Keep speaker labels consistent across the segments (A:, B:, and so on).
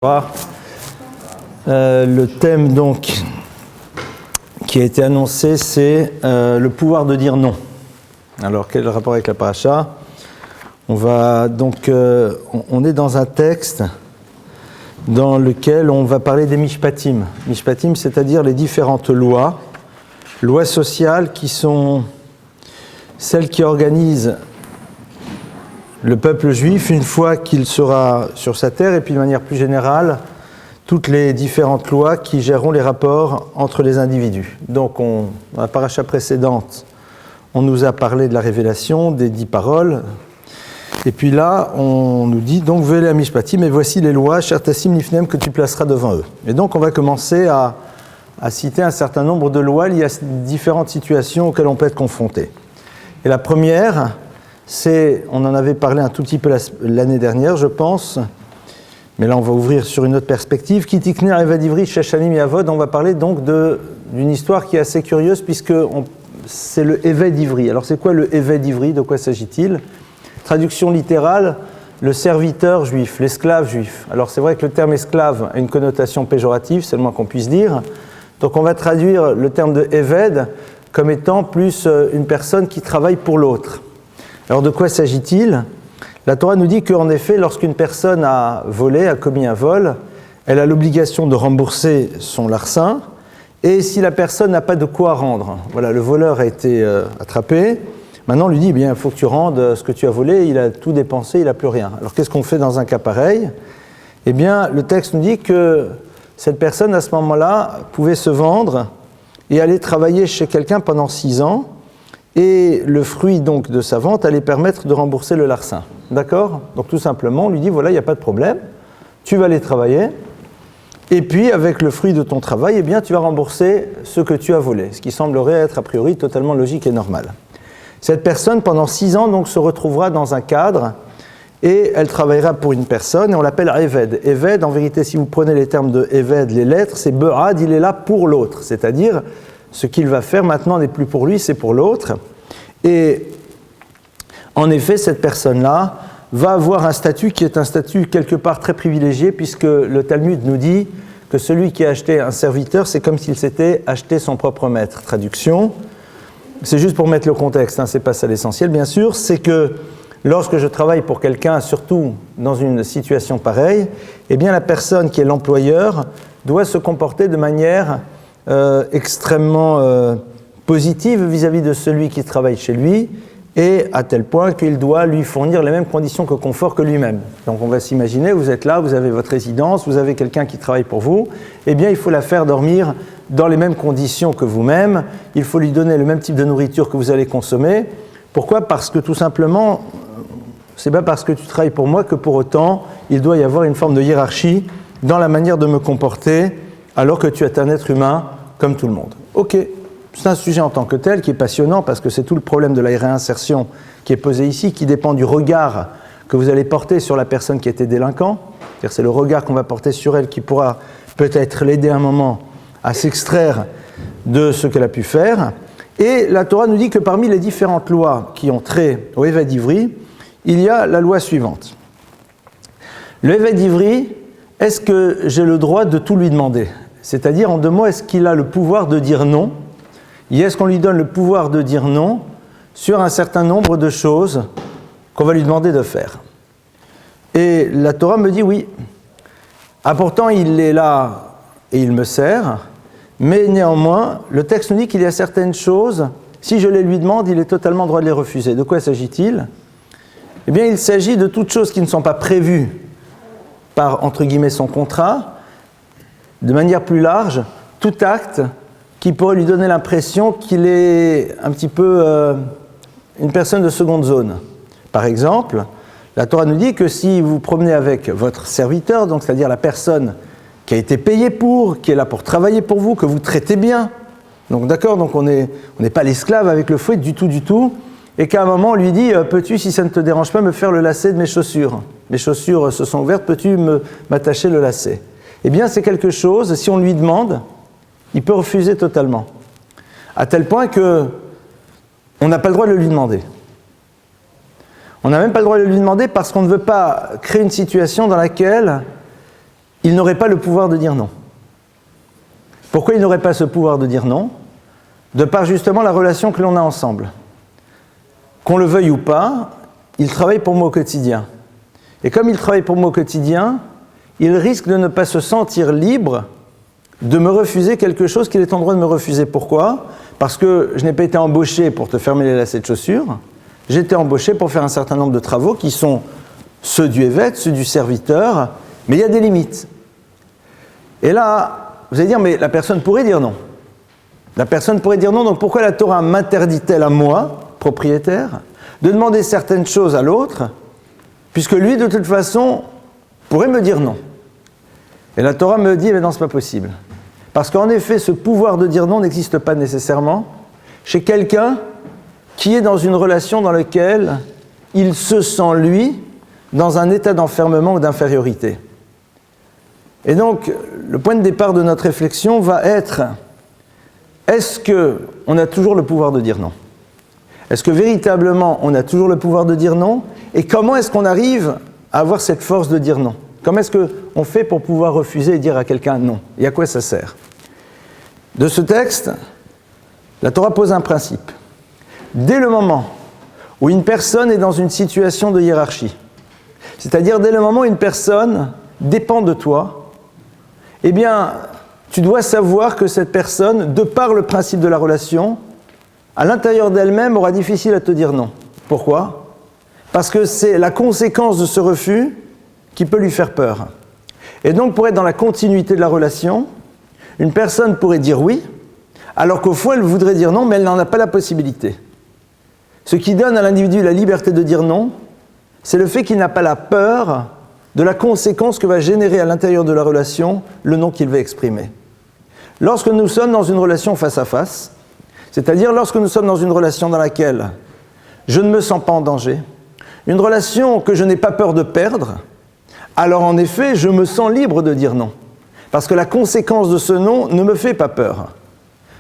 A: Le thème donc qui a été annoncé, c'est le pouvoir de dire non. Alors quel est le rapport avec la paracha? On est dans un texte dans lequel on va parler des mishpatim. Mishpatim, c'est-à-dire les différentes lois sociales qui sont celles qui organisent le peuple juif une fois qu'il sera sur sa terre, et puis de manière plus générale, toutes les différentes lois qui géreront les rapports entre les individus. Donc, dans la paracha précédente, on nous a parlé de la révélation, des 10 paroles, et puis là, on nous dit, donc, veuillez la mishpatim, et voici les lois, shertassim lifnem, que tu placeras devant eux. Et donc, on va commencer à citer un certain nombre de lois liées à différentes situations auxquelles on peut être confronté. Et la première, on en avait parlé un tout petit peu l'année dernière, je pense, mais là on va ouvrir sur une autre perspective. Kitikner Eved Ivri Sheshanim Yavod, on va parler donc d'une histoire qui est assez curieuse puisque c'est le Eved Ivri. Alors c'est quoi le Eved Ivri? De quoi s'agit-il? Traduction littérale, le serviteur juif, l'esclave juif. Alors c'est vrai que le terme esclave a une connotation péjorative, c'est le moins qu'on puisse dire. Donc on va traduire le terme de Eved comme étant plus une personne qui travaille pour l'autre. Alors de quoi s'agit-il? La Torah nous dit qu'en effet, lorsqu'une personne a volé, a commis un vol, elle a l'obligation de rembourser son larcin, et si la personne n'a pas de quoi rendre, voilà, le voleur a été attrapé, maintenant on lui dit, eh bien, il faut que tu rendes ce que tu as volé, il a tout dépensé, il n'a plus rien. Alors qu'est-ce qu'on fait dans un cas pareil? Eh bien, le texte nous dit que cette personne, à ce moment-là, pouvait se vendre et aller travailler chez quelqu'un pendant 6 ans, et le fruit donc de sa vente allait permettre de rembourser le larcin. D'accord? Donc tout simplement, on lui dit, voilà, il n'y a pas de problème, tu vas aller travailler, et puis avec le fruit de ton travail, eh bien, tu vas rembourser ce que tu as volé, ce qui semblerait être a priori totalement logique et normal. Cette personne, pendant 6 ans, donc, se retrouvera dans un cadre, et elle travaillera pour une personne, et on l'appelle Eved. Eved, en vérité, si vous prenez les termes de Eved, les lettres, c'est Be'ad, il est là pour l'autre, c'est-à-dire ce qu'il va faire maintenant n'est plus pour lui, c'est pour l'autre. Et en effet, cette personne-là va avoir un statut qui est un statut quelque part très privilégié, puisque le Talmud nous dit que celui qui a acheté un serviteur, c'est comme s'il s'était acheté son propre maître. Traduction, c'est juste pour mettre le contexte, c'est pas ça l'essentiel bien sûr, c'est que lorsque je travaille pour quelqu'un, surtout dans une situation pareille, eh bien la personne qui est l'employeur doit se comporter de manière extrêmement positive vis-à-vis de celui qui travaille chez lui, et à tel point qu'il doit lui fournir les mêmes conditions de confort que lui-même. Donc on va s'imaginer, vous êtes là, vous avez votre résidence, vous avez quelqu'un qui travaille pour vous, eh bien il faut la faire dormir dans les mêmes conditions que vous-même, il faut lui donner le même type de nourriture que vous allez consommer. Pourquoi? Parce que tout simplement, c'est pas parce que tu travailles pour moi que pour autant il doit y avoir une forme de hiérarchie dans la manière de me comporter alors que tu es un être humain comme tout le monde. Ok, c'est un sujet en tant que tel qui est passionnant parce que c'est tout le problème de la réinsertion qui est posé ici, qui dépend du regard que vous allez porter sur la personne qui était délinquant. C'est-à-dire c'est le regard qu'on va porter sur elle qui pourra peut-être l'aider un moment à s'extraire de ce qu'elle a pu faire. Et la Torah nous dit que parmi les différentes lois qui ont trait au Eved Ivri, il y a la loi suivante. Le Eved Ivri, est-ce que j'ai le droit de tout lui demander? C'est-à-dire, en 2 mots, est-ce qu'il a le pouvoir de dire non? Et est-ce qu'on lui donne le pouvoir de dire non sur un certain nombre de choses qu'on va lui demander de faire? Et la Torah me dit oui. Ah, pourtant, il est là et il me sert, mais néanmoins, le texte nous dit qu'il y a certaines choses, si je les lui demande, il est totalement droit de les refuser. De quoi s'agit-il? Eh bien, il s'agit de toutes choses qui ne sont pas prévues par, entre guillemets, son contrat. De manière plus large, tout acte qui pourrait lui donner l'impression qu'il est un petit peu une personne de seconde zone. Par exemple, la Torah nous dit que si vous promenez avec votre serviteur, donc c'est-à-dire la personne qui a été payée pour, qui est là pour travailler pour vous, que vous traitez bien, donc d'accord, donc on n'est pas l'esclave avec le fouet du tout, et qu'à un moment on lui dit « Peux-tu, si ça ne te dérange pas, me faire le lacet de mes chaussures? Mes chaussures se sont ouvertes, peux-tu m'attacher le lacet ?» Eh bien, c'est quelque chose, si on lui demande, il peut refuser totalement. À tel point que on n'a pas le droit de le lui demander. On n'a même pas le droit de le lui demander parce qu'on ne veut pas créer une situation dans laquelle il n'aurait pas le pouvoir de dire non. Pourquoi il n'aurait pas ce pouvoir de dire non? De par justement la relation que l'on a ensemble. Qu'on le veuille ou pas, il travaille pour moi au quotidien. Et comme il travaille pour moi au quotidien, il risque de ne pas se sentir libre de me refuser quelque chose qu'il est en droit de me refuser. Pourquoi? Parce que je n'ai pas été embauché pour te fermer les lacets de chaussures, j'ai été embauché pour faire un certain nombre de travaux qui sont ceux du évêque, ceux du serviteur, mais il y a des limites. Et là, vous allez dire, mais la personne pourrait dire non. La personne pourrait dire non, donc pourquoi la Torah m'interdit-elle à moi, propriétaire, de demander certaines choses à l'autre, puisque lui, de toute façon, pourrait me dire non. Et la Torah me dit, mais non, c'est pas possible. Parce qu'en effet, ce pouvoir de dire non n'existe pas nécessairement chez quelqu'un qui est dans une relation dans laquelle il se sent, lui, dans un état d'enfermement ou d'infériorité. Et donc, le point de départ de notre réflexion va être, est-ce qu'on a toujours le pouvoir de dire non? Est-ce que véritablement on a toujours le pouvoir de dire non? Et comment est-ce qu'on arrive à avoir cette force de dire non? Comment est-ce qu'on fait pour pouvoir refuser et dire à quelqu'un non? Et à quoi ça sert? De ce texte, la Torah pose un principe. Dès le moment où une personne est dans une situation de hiérarchie, c'est-à-dire dès le moment où une personne dépend de toi, eh bien, tu dois savoir que cette personne, de par le principe de la relation, à l'intérieur d'elle-même, aura difficile à te dire non. Pourquoi? Parce que c'est la conséquence de ce refus qui peut lui faire peur. Et donc, pour être dans la continuité de la relation, une personne pourrait dire oui, alors qu'au fond, elle voudrait dire non, mais elle n'en a pas la possibilité. Ce qui donne à l'individu la liberté de dire non, c'est le fait qu'il n'a pas la peur de la conséquence que va générer à l'intérieur de la relation le non qu'il va exprimer. Lorsque nous sommes dans une relation face à face, c'est-à-dire lorsque nous sommes dans une relation dans laquelle je ne me sens pas en danger, une relation que je n'ai pas peur de perdre, alors en effet, je me sens libre de dire non. Parce que la conséquence de ce non ne me fait pas peur.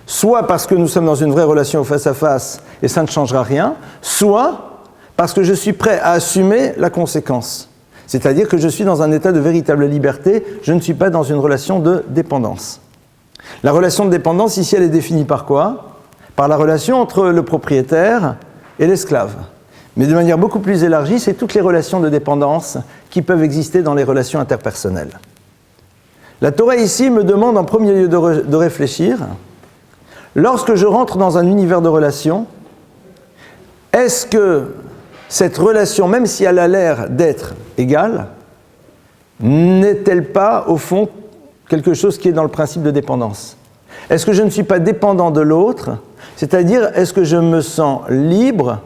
A: Soit parce que nous sommes dans une vraie relation face à face et ça ne changera rien, soit parce que je suis prêt à assumer la conséquence. C'est-à-dire que je suis dans un état de véritable liberté, je ne suis pas dans une relation de dépendance. La relation de dépendance, ici, elle est définie par quoi? Par la relation entre le propriétaire et l'esclave. Mais de manière beaucoup plus élargie, c'est toutes les relations de dépendance qui peuvent exister dans les relations interpersonnelles. La Torah ici me demande en premier lieu de réfléchir, lorsque je rentre dans un univers de relations, est-ce que cette relation, même si elle a l'air d'être égale, n'est-elle pas, au fond, quelque chose qui est dans le principe de dépendance? Est-ce que je ne suis pas dépendant de l'autre? C'est-à-dire, est-ce que je me sens libre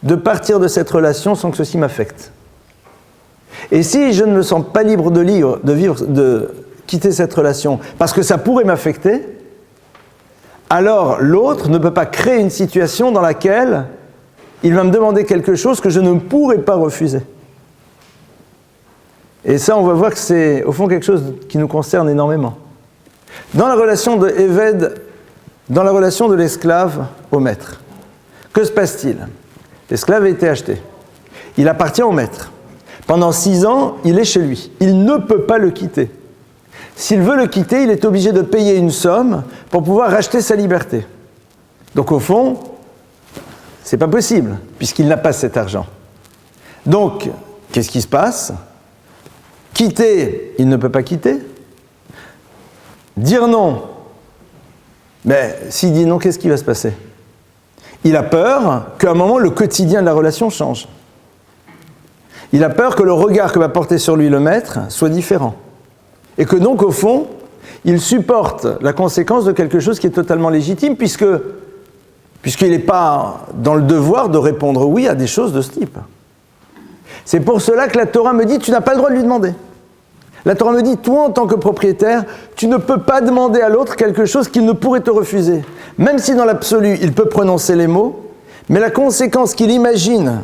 A: de partir de cette relation sans que ceci m'affecte? Et si je ne me sens pas libre de quitter cette relation parce que ça pourrait m'affecter, alors l'autre ne peut pas créer une situation dans laquelle il va me demander quelque chose que je ne pourrais pas refuser. Et ça, on va voir que c'est au fond quelque chose qui nous concerne énormément. Dans la relation de Éved, dans la relation de l'esclave au maître, que se passe-t-il? L'esclave a été acheté. Il appartient au maître. Pendant 6 ans, il est chez lui. Il ne peut pas le quitter. S'il veut le quitter, il est obligé de payer une somme pour pouvoir racheter sa liberté. Donc au fond, c'est pas possible, puisqu'il n'a pas cet argent. Donc, qu'est-ce qui se passe? Quitter, il ne peut pas quitter. Dire non, mais s'il dit non, qu'est-ce qui va se passer? Il a peur qu'à un moment, le quotidien de la relation change. Il a peur que le regard que va porter sur lui le maître soit différent. Et que donc, au fond, il supporte la conséquence de quelque chose qui est totalement légitime, puisqu'il n'est pas dans le devoir de répondre oui à des choses de ce type. C'est pour cela que la Torah me dit, tu n'as pas le droit de lui demander. La Torah me dit, toi, en tant que propriétaire, tu ne peux pas demander à l'autre quelque chose qu'il ne pourrait te refuser. Même si dans l'absolu, il peut prononcer les mots, mais la conséquence qu'il imagine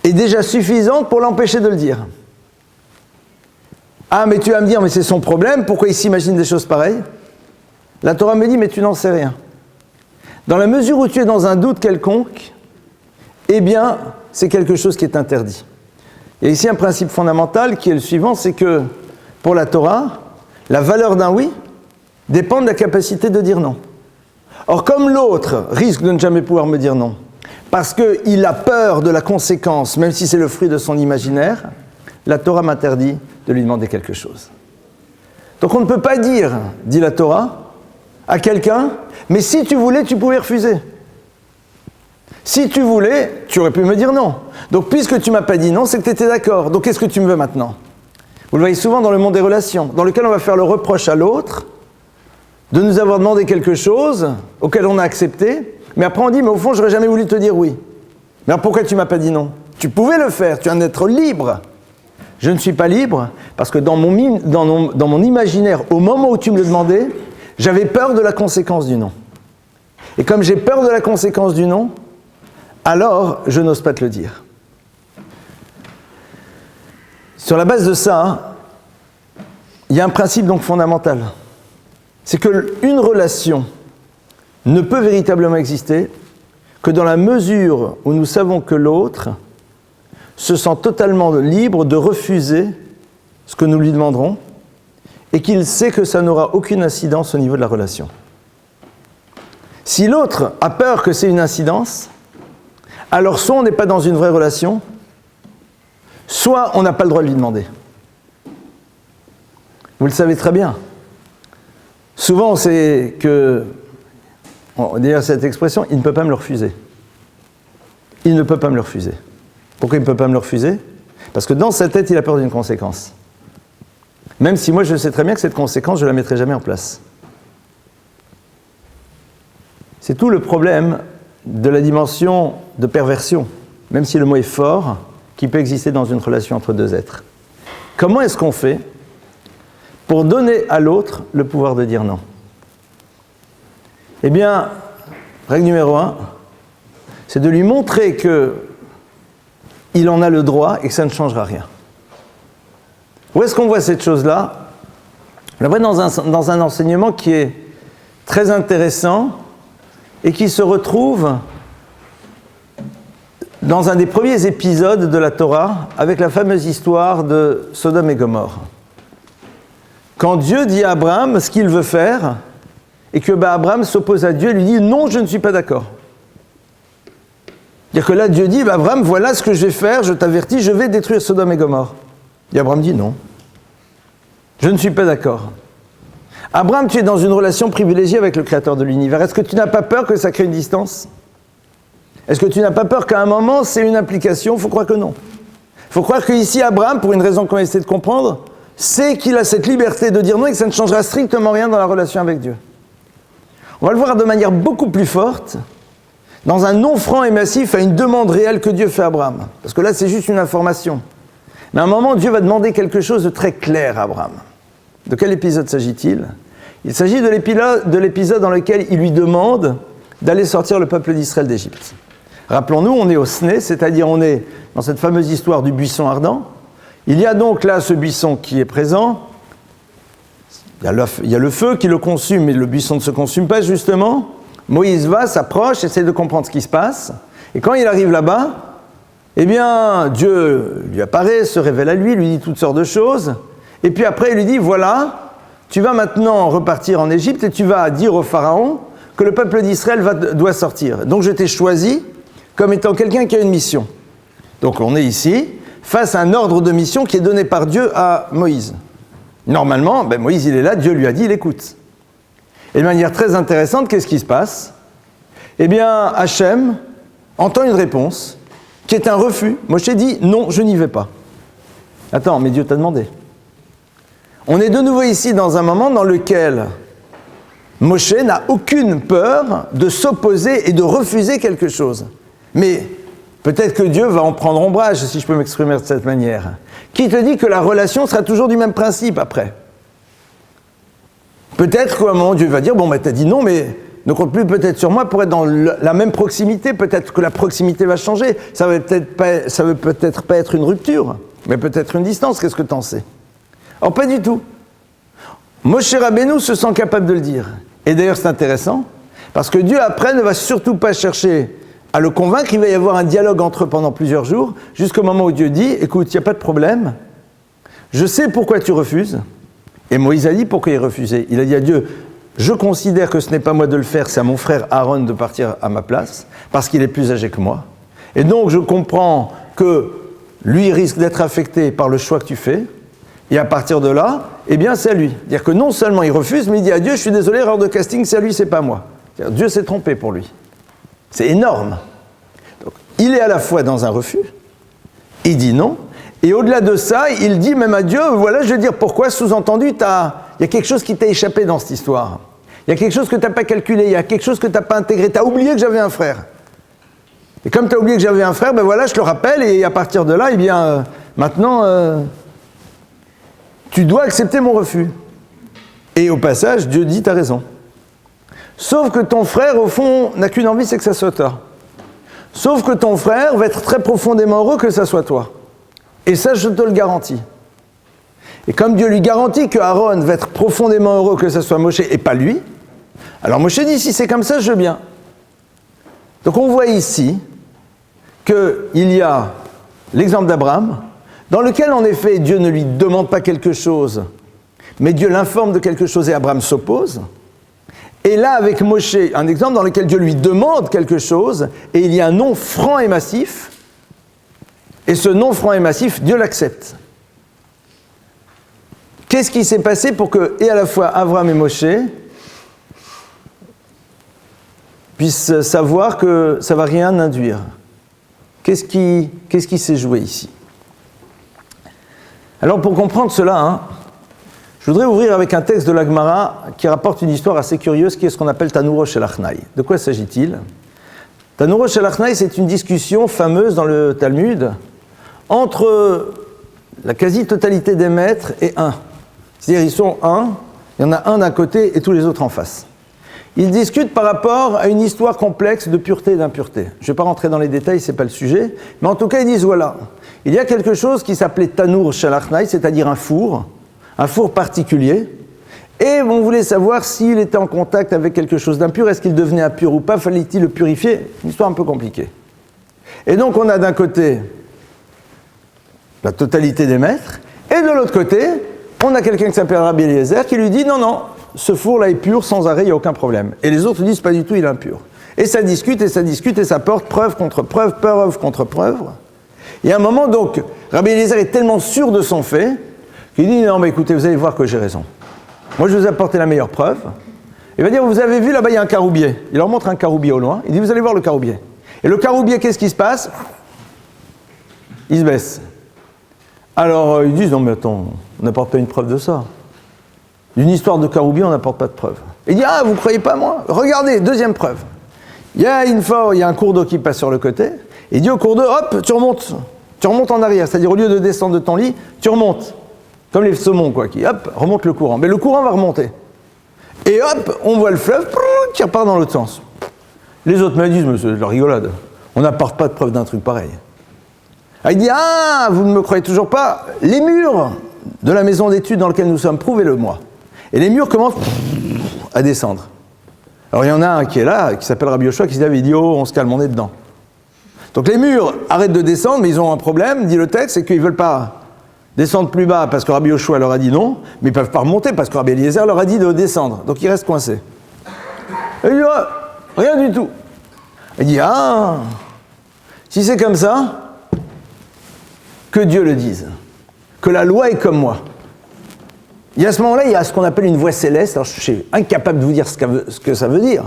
A: est déjà suffisante pour l'empêcher de le dire. Ah, mais tu vas me dire, mais c'est son problème, pourquoi il s'imagine des choses pareilles? La Torah me dit, mais tu n'en sais rien. Dans la mesure où tu es dans un doute quelconque, eh bien, c'est quelque chose qui est interdit. Il y a ici un principe fondamental qui est le suivant, c'est que pour la Torah, la valeur d'un oui dépend de la capacité de dire non. Or, comme l'autre risque de ne jamais pouvoir me dire non, parce qu'il a peur de la conséquence, même si c'est le fruit de son imaginaire, la Torah m'interdit de lui demander quelque chose. Donc on ne peut pas dire, dit la Torah, à quelqu'un, mais si tu voulais, tu pouvais refuser. Si tu voulais, tu aurais pu me dire non. Donc puisque tu ne m'as pas dit non, c'est que tu étais d'accord. Donc qu'est-ce que tu me veux maintenant ? Vous le voyez souvent dans le monde des relations, dans lequel on va faire le reproche à l'autre de nous avoir demandé quelque chose auquel on a accepté, mais après on dit, mais au fond, j'aurais jamais voulu te dire oui. Mais alors pourquoi tu ne m'as pas dit non ? Tu pouvais le faire, tu es un être libre. Je ne suis pas libre parce que dans mon imaginaire, au moment où tu me le demandais, j'avais peur de la conséquence du non. Et comme j'ai peur de la conséquence du non, alors je n'ose pas te le dire. Sur la base de ça, il y a un principe donc fondamental. C'est qu'une relation ne peut véritablement exister que dans la mesure où nous savons que l'autre se sent totalement libre de refuser ce que nous lui demanderons et qu'il sait que ça n'aura aucune incidence au niveau de la relation. Si l'autre a peur que c'est une incidence, alors soit on n'est pas dans une vraie relation, soit on n'a pas le droit de lui demander. Vous le savez très bien. Souvent, on sait que, d'ailleurs cette expression, il ne peut pas me le refuser. Il ne peut pas me le refuser. Pourquoi il ne peut pas me le refuser ? Parce que dans sa tête, il a peur d'une conséquence. Même si moi, je sais très bien que cette conséquence, je ne la mettrai jamais en place. C'est tout le problème de la dimension de perversion, même si le mot est fort, qui peut exister dans une relation entre deux êtres. Comment est-ce qu'on fait pour donner à l'autre le pouvoir de dire non ? Eh bien, règle numéro 1, c'est de lui montrer qu'il en a le droit et que ça ne changera rien. Où est-ce qu'on voit cette chose-là ? On la voit dans un enseignement qui est très intéressant et qui se retrouve dans un des premiers épisodes de la Torah avec la fameuse histoire de Sodome et Gomorrhe. Quand Dieu dit à Abraham ce qu'il veut faire et que Abraham s'oppose à Dieu et lui dit « Non, je ne suis pas d'accord ». C'est-à-dire que là, Dieu dit « Abraham, voilà ce que je vais faire, je t'avertis, je vais détruire Sodome et Gomorrhe ». Et Abraham dit « Non, je ne suis pas d'accord ». Abraham, tu es dans une relation privilégiée avec le Créateur de l'univers. Est-ce que tu n'as pas peur que ça crée une distance ? Est-ce que tu n'as pas peur qu'à un moment, c'est une implication ? Il faut croire que non. Il faut croire qu'ici, Abraham, pour une raison qu'on va essayer de comprendre, c'est qu'il a cette liberté de dire non et que ça ne changera strictement rien dans la relation avec Dieu. On va le voir de manière beaucoup plus forte dans un non franc et massif à une demande réelle que Dieu fait à Abraham. Parce que là, c'est juste une information. Mais à un moment, Dieu va demander quelque chose de très clair à Abraham. De quel épisode s'agit-il ? Il s'agit de l'épisode dans lequel il lui demande d'aller sortir le peuple d'Israël d'Égypte. Rappelons-nous, on est au Sné, c'est-à-dire on est dans cette fameuse histoire du buisson ardent. Il y a donc là ce buisson qui est présent. Il y a le feu qui le consume, mais le buisson ne se consume pas justement. Moïse va, s'approche, essaie de comprendre ce qui se passe. Et quand il arrive là-bas, eh bien, Dieu lui apparaît, se révèle à lui dit toutes sortes de choses. Et puis après, il lui dit, voilà, tu vas maintenant repartir en Égypte et tu vas dire au Pharaon que le peuple d'Israël doit sortir. Donc je t'ai choisi comme étant quelqu'un qui a une mission. Donc on est ici, face à un ordre de mission qui est donné par Dieu à Moïse. Normalement, Moïse il est là, Dieu lui a dit, il écoute. Et de manière très intéressante, qu'est-ce qui se passe ? Eh bien, Hachem entend une réponse qui est un refus. Moshe dit, non, je n'y vais pas. Attends, mais Dieu t'a demandé. On est de nouveau ici dans un moment dans lequel Moshe n'a aucune peur de s'opposer et de refuser quelque chose. Mais peut-être que Dieu va en prendre ombrage, si je peux m'exprimer de cette manière. Qui te dit que la relation sera toujours du même principe après ? Peut-être qu'à un moment Dieu va dire, t'as dit non, mais ne compte plus peut-être sur moi pour être dans la même proximité. Peut-être que la proximité va changer. Ça veut peut-être pas être une rupture, mais peut-être une distance. Qu'est-ce que t'en sais ? Or, pas du tout. Moshe Rabbeinu se sent capable de le dire. Et d'ailleurs, c'est intéressant, parce que Dieu, après, ne va surtout pas chercher à le convaincre. Il va y avoir un dialogue entre eux pendant plusieurs jours, jusqu'au moment où Dieu dit, écoute, il n'y a pas de problème. Je sais pourquoi tu refuses. Et Moïse a dit pourquoi il refusait. Il a dit à Dieu, je considère que ce n'est pas moi de le faire, c'est à mon frère Aaron de partir à ma place, parce qu'il est plus âgé que moi. Et donc je comprends que lui risque d'être affecté par le choix que tu fais, et à partir de là, eh bien c'est à lui. C'est-à-dire que non seulement il refuse, mais il dit à Dieu, je suis désolé, erreur de casting, c'est à lui, c'est pas moi. C'est-à-dire, Dieu s'est trompé pour lui. C'est énorme. Donc, il est à la fois dans un refus, il dit non, et au-delà de ça, il dit même à Dieu, voilà, je veux dire pourquoi, sous-entendu, il y a quelque chose qui t'a échappé dans cette histoire. Il y a quelque chose que tu n'as pas calculé, il y a quelque chose que tu n'as pas intégré, tu as oublié que j'avais un frère. Et comme tu as oublié que j'avais un frère, ben voilà, je te le rappelle, et à partir de là, eh bien, maintenant, tu dois accepter mon refus. Et au passage, Dieu dit, tu as raison. Sauf que ton frère, au fond, n'a qu'une envie, c'est que ça soit toi. Sauf que ton frère va être très profondément heureux que ça soit toi. Et ça, je te le garantis. Et comme Dieu lui garantit que Aaron va être profondément heureux que ça soit Moshe et pas lui, alors Moshe dit, si c'est comme ça, je veux bien. Donc on voit ici qu'il y a l'exemple d'Abraham, dans lequel en effet Dieu ne lui demande pas quelque chose, mais Dieu l'informe de quelque chose et Abraham s'oppose. Et là, avec Moshe, un exemple dans lequel Dieu lui demande quelque chose, et il y a un non franc et massif, et ce non franc et massif, Dieu l'accepte. Qu'est-ce qui s'est passé pour que, et à la fois Abraham et Moshe, puissent savoir que ça ne va rien induire? Qu'est-ce qui s'est joué ici? Alors, pour comprendre cela, je voudrais ouvrir avec un texte de la Gemara qui rapporte une histoire assez curieuse qui est ce qu'on appelle Tanuro Shel Achnai. De quoi s'agit-il? Tanuro Shel Achnai, c'est une discussion fameuse dans le Talmud entre la quasi-totalité des maîtres et un. C'est-à-dire, ils sont un, il y en a un d'un côté et tous les autres en face. Ils discutent par rapport à une histoire complexe de pureté et d'impureté. Je ne vais pas rentrer dans les détails, ce n'est pas le sujet, mais en tout cas, ils disent voilà, il y a quelque chose qui s'appelait Tanur Shel Achnai, c'est-à-dire un four particulier, et on voulait savoir s'il était en contact avec quelque chose d'impur, est-ce qu'il devenait impur ou pas, fallait-il le purifier? Une histoire un peu compliquée. Et donc on a d'un côté la totalité des maîtres, et de l'autre côté, on a quelqu'un qui s'appelle Rabbi Eliezer qui lui dit non, non, ce four-là est pur sans arrêt, il n'y a aucun problème. Et les autres disent pas du tout, il est impur. Et ça discute, et ça porte preuve contre preuve, preuve contre preuve. Et à un moment, donc, Rabbi Eliezer est tellement sûr de son fait qu'il dit non, mais écoutez, vous allez voir que j'ai raison. Moi, je vous ai apporté la meilleure preuve. Il va dire, vous avez vu, là-bas, il y a un caroubier. Il leur montre un caroubier au loin. Il dit, vous allez voir le caroubier. Et le caroubier, qu'est-ce qui se passe? Il se baisse. Alors, ils disent, non, mais attends, on n'apporte pas une preuve de ça. D'une histoire de caroubier, on n'apporte pas de preuve. Il dit, ah, vous ne croyez pas moi? Regardez, deuxième preuve. Il y a une fois, il y a un cours d'eau qui passe sur le côté. Il dit au cours d'eau, hop, tu remontes en arrière. C'est-à-dire, au lieu de descendre de ton lit, tu remontes. Comme les saumons, quoi, qui, hop, remontent le courant. Mais le courant va remonter. Et hop, on voit le fleuve qui repart dans l'autre sens. Les autres me disent, mais c'est de la rigolade. On n'apporte pas de preuve d'un truc pareil. Alors, il dit, ah, vous ne me croyez toujours pas? Les murs de la maison d'études dans laquelle nous sommes, prouvez-le-moi. Et les murs commencent à descendre. Alors il y en a un qui est là, qui s'appelle Rabbi Yoshua, qui dit, oh, on se calme, on est dedans. Donc les murs arrêtent de descendre, mais ils ont un problème, dit le texte, c'est qu'ils ne veulent pas descendre plus bas parce que Rabbi Yoshua leur a dit non, mais ils ne peuvent pas remonter parce que Rabbi Eliezer leur a dit de descendre. Donc ils restent coincés. Et il dit, oh, rien du tout. Il dit, ah, si c'est comme ça, que Dieu le dise, que la loi est comme moi. Et à ce moment-là, il y a ce qu'on appelle une voix céleste. Alors, je suis incapable de vous dire ce que ça veut dire.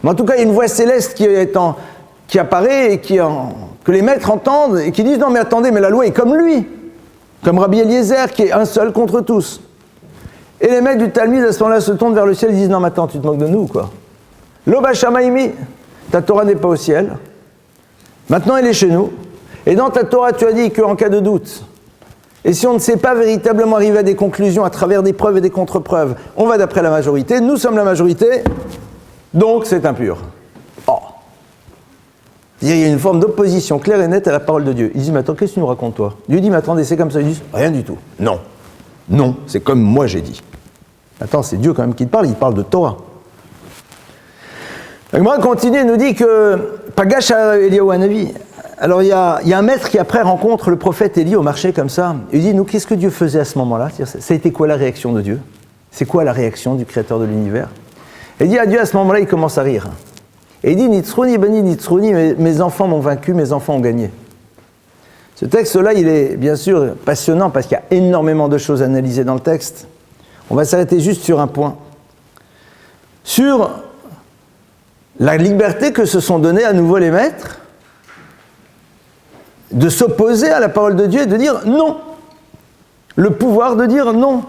A: Mais en tout cas, il y a une voix céleste qui apparaît et que les maîtres entendent et qui disent « Non, mais attendez, mais la loi est comme lui, comme Rabbi Eliezer, qui est un seul contre tous. » Et les maîtres du Talmud, à ce moment-là, se tournent vers le ciel et disent « Non, mais attends, tu te moques de nous, quoi. Lo bashamaimi, ta Torah n'est pas au ciel. Maintenant, elle est chez nous. Et dans ta Torah, tu as dit qu'en cas de doute, et si on ne sait pas véritablement arriver à des conclusions à travers des preuves et des contre-preuves, on va d'après la majorité, nous sommes la majorité, donc c'est impur. » Oh. Il y a une forme d'opposition claire et nette à la parole de Dieu. Ils disent, mais attends, qu'est-ce que tu nous racontes, toi? Dieu dit, mais attendez, c'est comme ça. Ils disent, rien du tout. Non. Non, c'est comme moi j'ai dit. Attends, c'est Dieu quand même qui te parle, il parle de Torah. La Gemara continue et nous dit que, Pagash Eliyahu Hanavi. Alors il y a un maître qui après rencontre le prophète Élie au marché comme ça. Il dit, nous, qu'est-ce que Dieu faisait à ce moment-là? Ça a été quoi la réaction de Dieu? C'est quoi la réaction du créateur de l'univers? Il dit à Dieu, à ce moment-là, il commence à rire. Et il dit, Nitzruni, Bani, Nitzruni, mes enfants m'ont vaincu, mes enfants ont gagné. Ce texte-là, il est bien sûr passionnant parce qu'il y a énormément de choses à analyser dans le texte. On va s'arrêter juste sur un point. Sur la liberté que se sont donnés à nouveau les maîtres de s'opposer à la parole de Dieu et de dire non. Le pouvoir de dire non.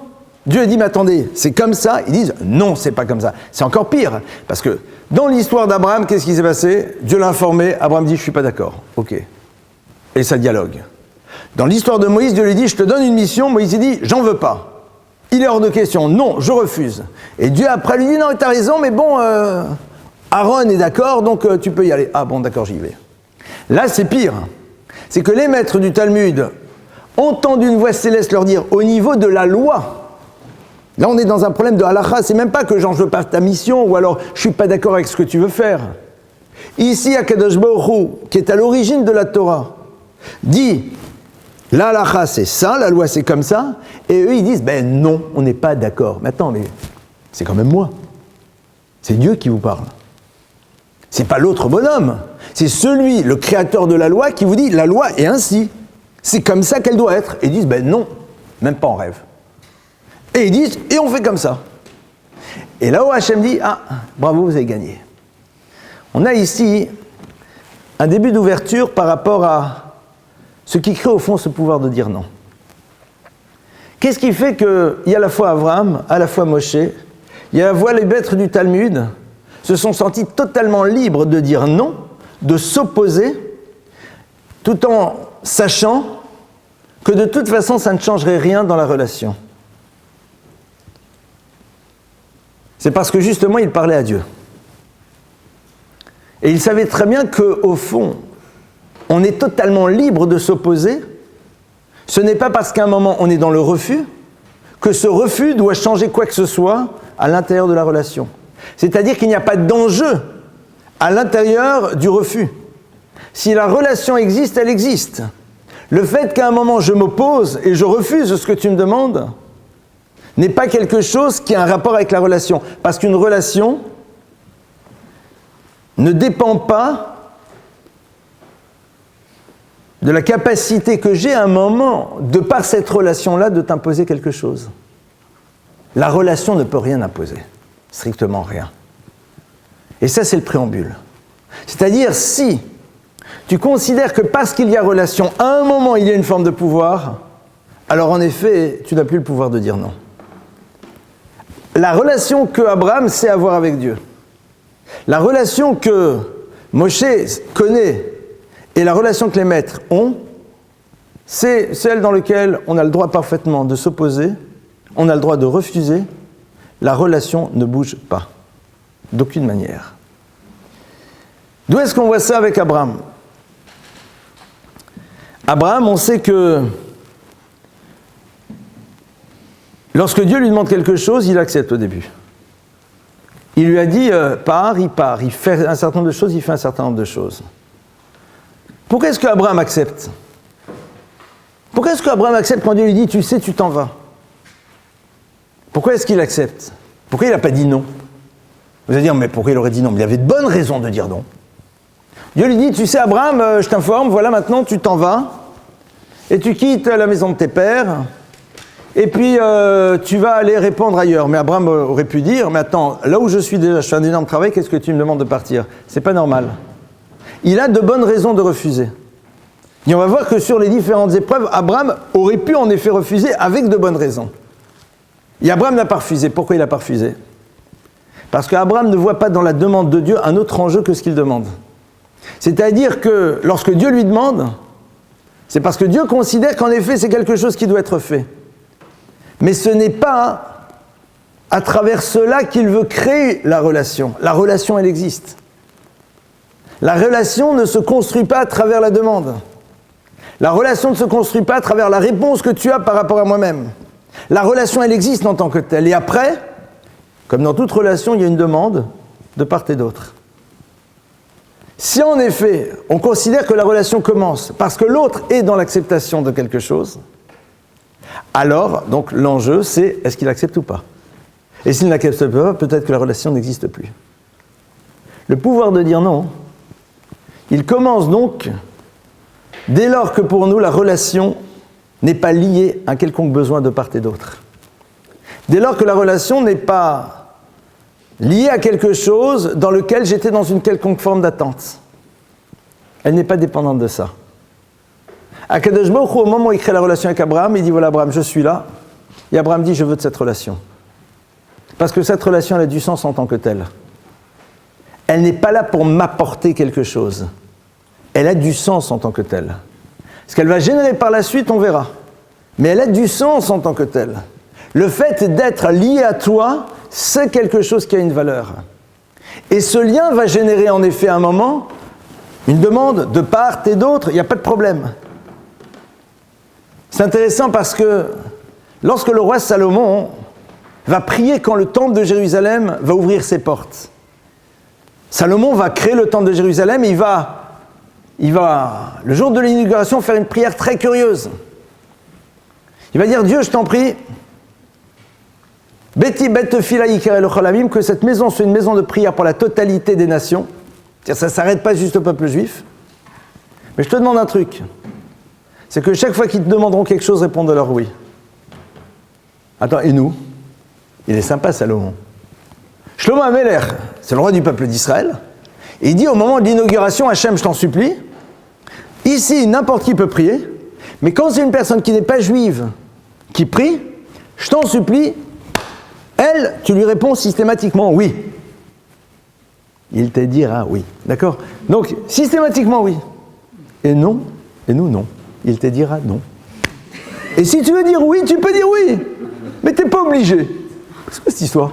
A: Dieu dit, mais attendez, c'est comme ça. Ils disent, non, c'est pas comme ça. C'est encore pire. Parce que dans l'histoire d'Abraham, qu'est-ce qui s'est passé? Dieu l'a informé, Abraham dit, je suis pas d'accord. Ok. Et ça dialogue. Dans l'histoire de Moïse, Dieu lui dit, je te donne une mission. Moïse dit, j'en veux pas. Il est hors de question. Non, je refuse. Et Dieu après lui dit, non, t'as raison, mais bon, Aaron est d'accord, donc tu peux y aller. Ah bon, d'accord, j'y vais. Là, c'est pire. C'est que les maîtres du Talmud ont entendu une voix céleste leur dire, au niveau de la loi, là, on est dans un problème de halakha. C'est même pas que genre je veux pas ta mission ou alors je suis pas d'accord avec ce que tu veux faire. Ici, Akadosh Baruch Hu, qui est à l'origine de la Torah, dit la halakha c'est ça, la loi c'est comme ça, et eux ils disent ben non, on n'est pas d'accord. Mais attends, mais c'est quand même moi. C'est Dieu qui vous parle. C'est pas l'autre bonhomme. C'est celui, le créateur de la loi, qui vous dit la loi est ainsi. C'est comme ça qu'elle doit être. Et ils disent ben non, même pas en rêve. Et ils disent, et on fait comme ça. Et là-haut, Hachem dit, ah, bravo, vous avez gagné. On a ici un début d'ouverture par rapport à ce qui crée au fond ce pouvoir de dire non. Qu'est-ce qui fait qu'il y a à la fois Abraham, à la fois Moshe, il y a à la fois les maîtres du Talmud, se sont sentis totalement libres de dire non, de s'opposer, tout en sachant que de toute façon, ça ne changerait rien dans la relation. C'est parce que justement, il parlait à Dieu. Et il savait très bien qu'au fond, on est totalement libre de s'opposer. Ce n'est pas parce qu'à un moment, on est dans le refus, que ce refus doit changer quoi que ce soit à l'intérieur de la relation. C'est-à-dire qu'il n'y a pas d'enjeu à l'intérieur du refus. Si la relation existe, elle existe. Le fait qu'à un moment, je m'oppose et je refuse ce que tu me demandes, n'est pas quelque chose qui a un rapport avec la relation. Parce qu'une relation ne dépend pas de la capacité que j'ai à un moment, de par cette relation-là, de t'imposer quelque chose. La relation ne peut rien imposer, strictement rien. Et ça, c'est le préambule. C'est-à-dire, si tu considères que parce qu'il y a relation, à un moment, il y a une forme de pouvoir, alors en effet, tu n'as plus le pouvoir de dire non. La relation que Abraham sait avoir avec Dieu, la relation que Moshe connaît et la relation que les maîtres ont, c'est celle dans laquelle on a le droit parfaitement de s'opposer, on a le droit de refuser, la relation ne bouge pas, d'aucune manière. D'où est-ce qu'on voit ça avec Abraham? Abraham, on sait que lorsque Dieu lui demande quelque chose, il accepte au début. Il lui a dit, pars, il fait un certain nombre de choses, il fait un certain nombre de choses. Pourquoi est-ce qu'Abraham accepte? Pourquoi est-ce qu'Abraham accepte quand Dieu lui dit, tu sais, tu t'en vas? Pourquoi est-ce qu'il accepte? Pourquoi il n'a pas dit non? Vous allez dire, mais pourquoi il aurait dit non? Mais il avait de bonnes raisons de dire non. Dieu lui dit, tu sais Abraham, je t'informe, voilà maintenant tu t'en vas, et tu quittes la maison de tes pères, et puis tu vas aller répondre ailleurs. Mais Abraham aurait pu dire, mais attends, là où je suis déjà, je fais un énorme travail, qu'est-ce que tu me demandes de partir? C'est pas normal. Il a de bonnes raisons de refuser. Et on va voir que sur les différentes épreuves, Abraham aurait pu en effet refuser avec de bonnes raisons. Et Abraham n'a pas refusé. Pourquoi il n'a pas refusé? Parce qu'Abraham ne voit pas dans la demande de Dieu un autre enjeu que ce qu'il demande. C'est-à-dire que lorsque Dieu lui demande, c'est parce que Dieu considère qu'en effet c'est quelque chose qui doit être fait. Mais ce n'est pas à travers cela qu'il veut créer la relation. La relation, elle existe. La relation ne se construit pas à travers la demande. La relation ne se construit pas à travers la réponse que tu as par rapport à moi-même. La relation, elle existe en tant que telle. Et après, comme dans toute relation, il y a une demande de part et d'autre. Si en effet, on considère que la relation commence parce que l'autre est dans l'acceptation de quelque chose, alors, donc l'enjeu, c'est est-ce qu'il accepte ou pas? Et s'il n'accepte pas, peut-être que la relation n'existe plus. Le pouvoir de dire non, il commence donc dès lors que pour nous la relation n'est pas liée à un quelconque besoin de part et d'autre. Dès lors que la relation n'est pas liée à quelque chose dans lequel j'étais dans une quelconque forme d'attente. Elle n'est pas dépendante de ça. Akadosh Baruch Hu, au moment où il crée la relation avec Abraham, il dit voilà Abraham, je suis là. Et Abraham dit je veux de cette relation. Parce que cette relation elle a du sens en tant que telle. Elle n'est pas là pour m'apporter quelque chose. Elle a du sens en tant que telle. Ce qu'elle va générer par la suite, on verra. Mais elle a du sens en tant que telle. Le fait d'être lié à toi, c'est quelque chose qui a une valeur. Et ce lien va générer en effet à un moment une demande de part et d'autre, il n'y a pas de problème. C'est intéressant parce que lorsque le roi Salomon va prier quand le temple de Jérusalem va ouvrir ses portes, Salomon va créer le temple de Jérusalem et il va, le jour de l'inauguration, faire une prière très curieuse. Il va dire, Dieu, je t'en prie, Beti bet tefila yikar el cholamim, que cette maison soit une maison de prière pour la totalité des nations. C'est-à-dire, ça ne s'arrête pas juste au peuple juif. Mais je te demande un truc. C'est que chaque fois qu'ils te demanderont quelque chose, réponde-leur oui. Attends, et nous? Il est sympa, Salomon. Shlomo HaMelech, c'est le roi du peuple d'Israël. Et il dit au moment de l'inauguration, Hachem, je t'en supplie, ici, n'importe qui peut prier, mais quand c'est une personne qui n'est pas juive qui prie, je t'en supplie, elle, tu lui réponds systématiquement oui. Il te dira oui. D'accord? Donc, systématiquement oui. Et non, et nous non. Il te dira non. Et si tu veux dire oui, tu peux dire oui. Mais tu n'es pas obligé. C'est quoi cette histoire?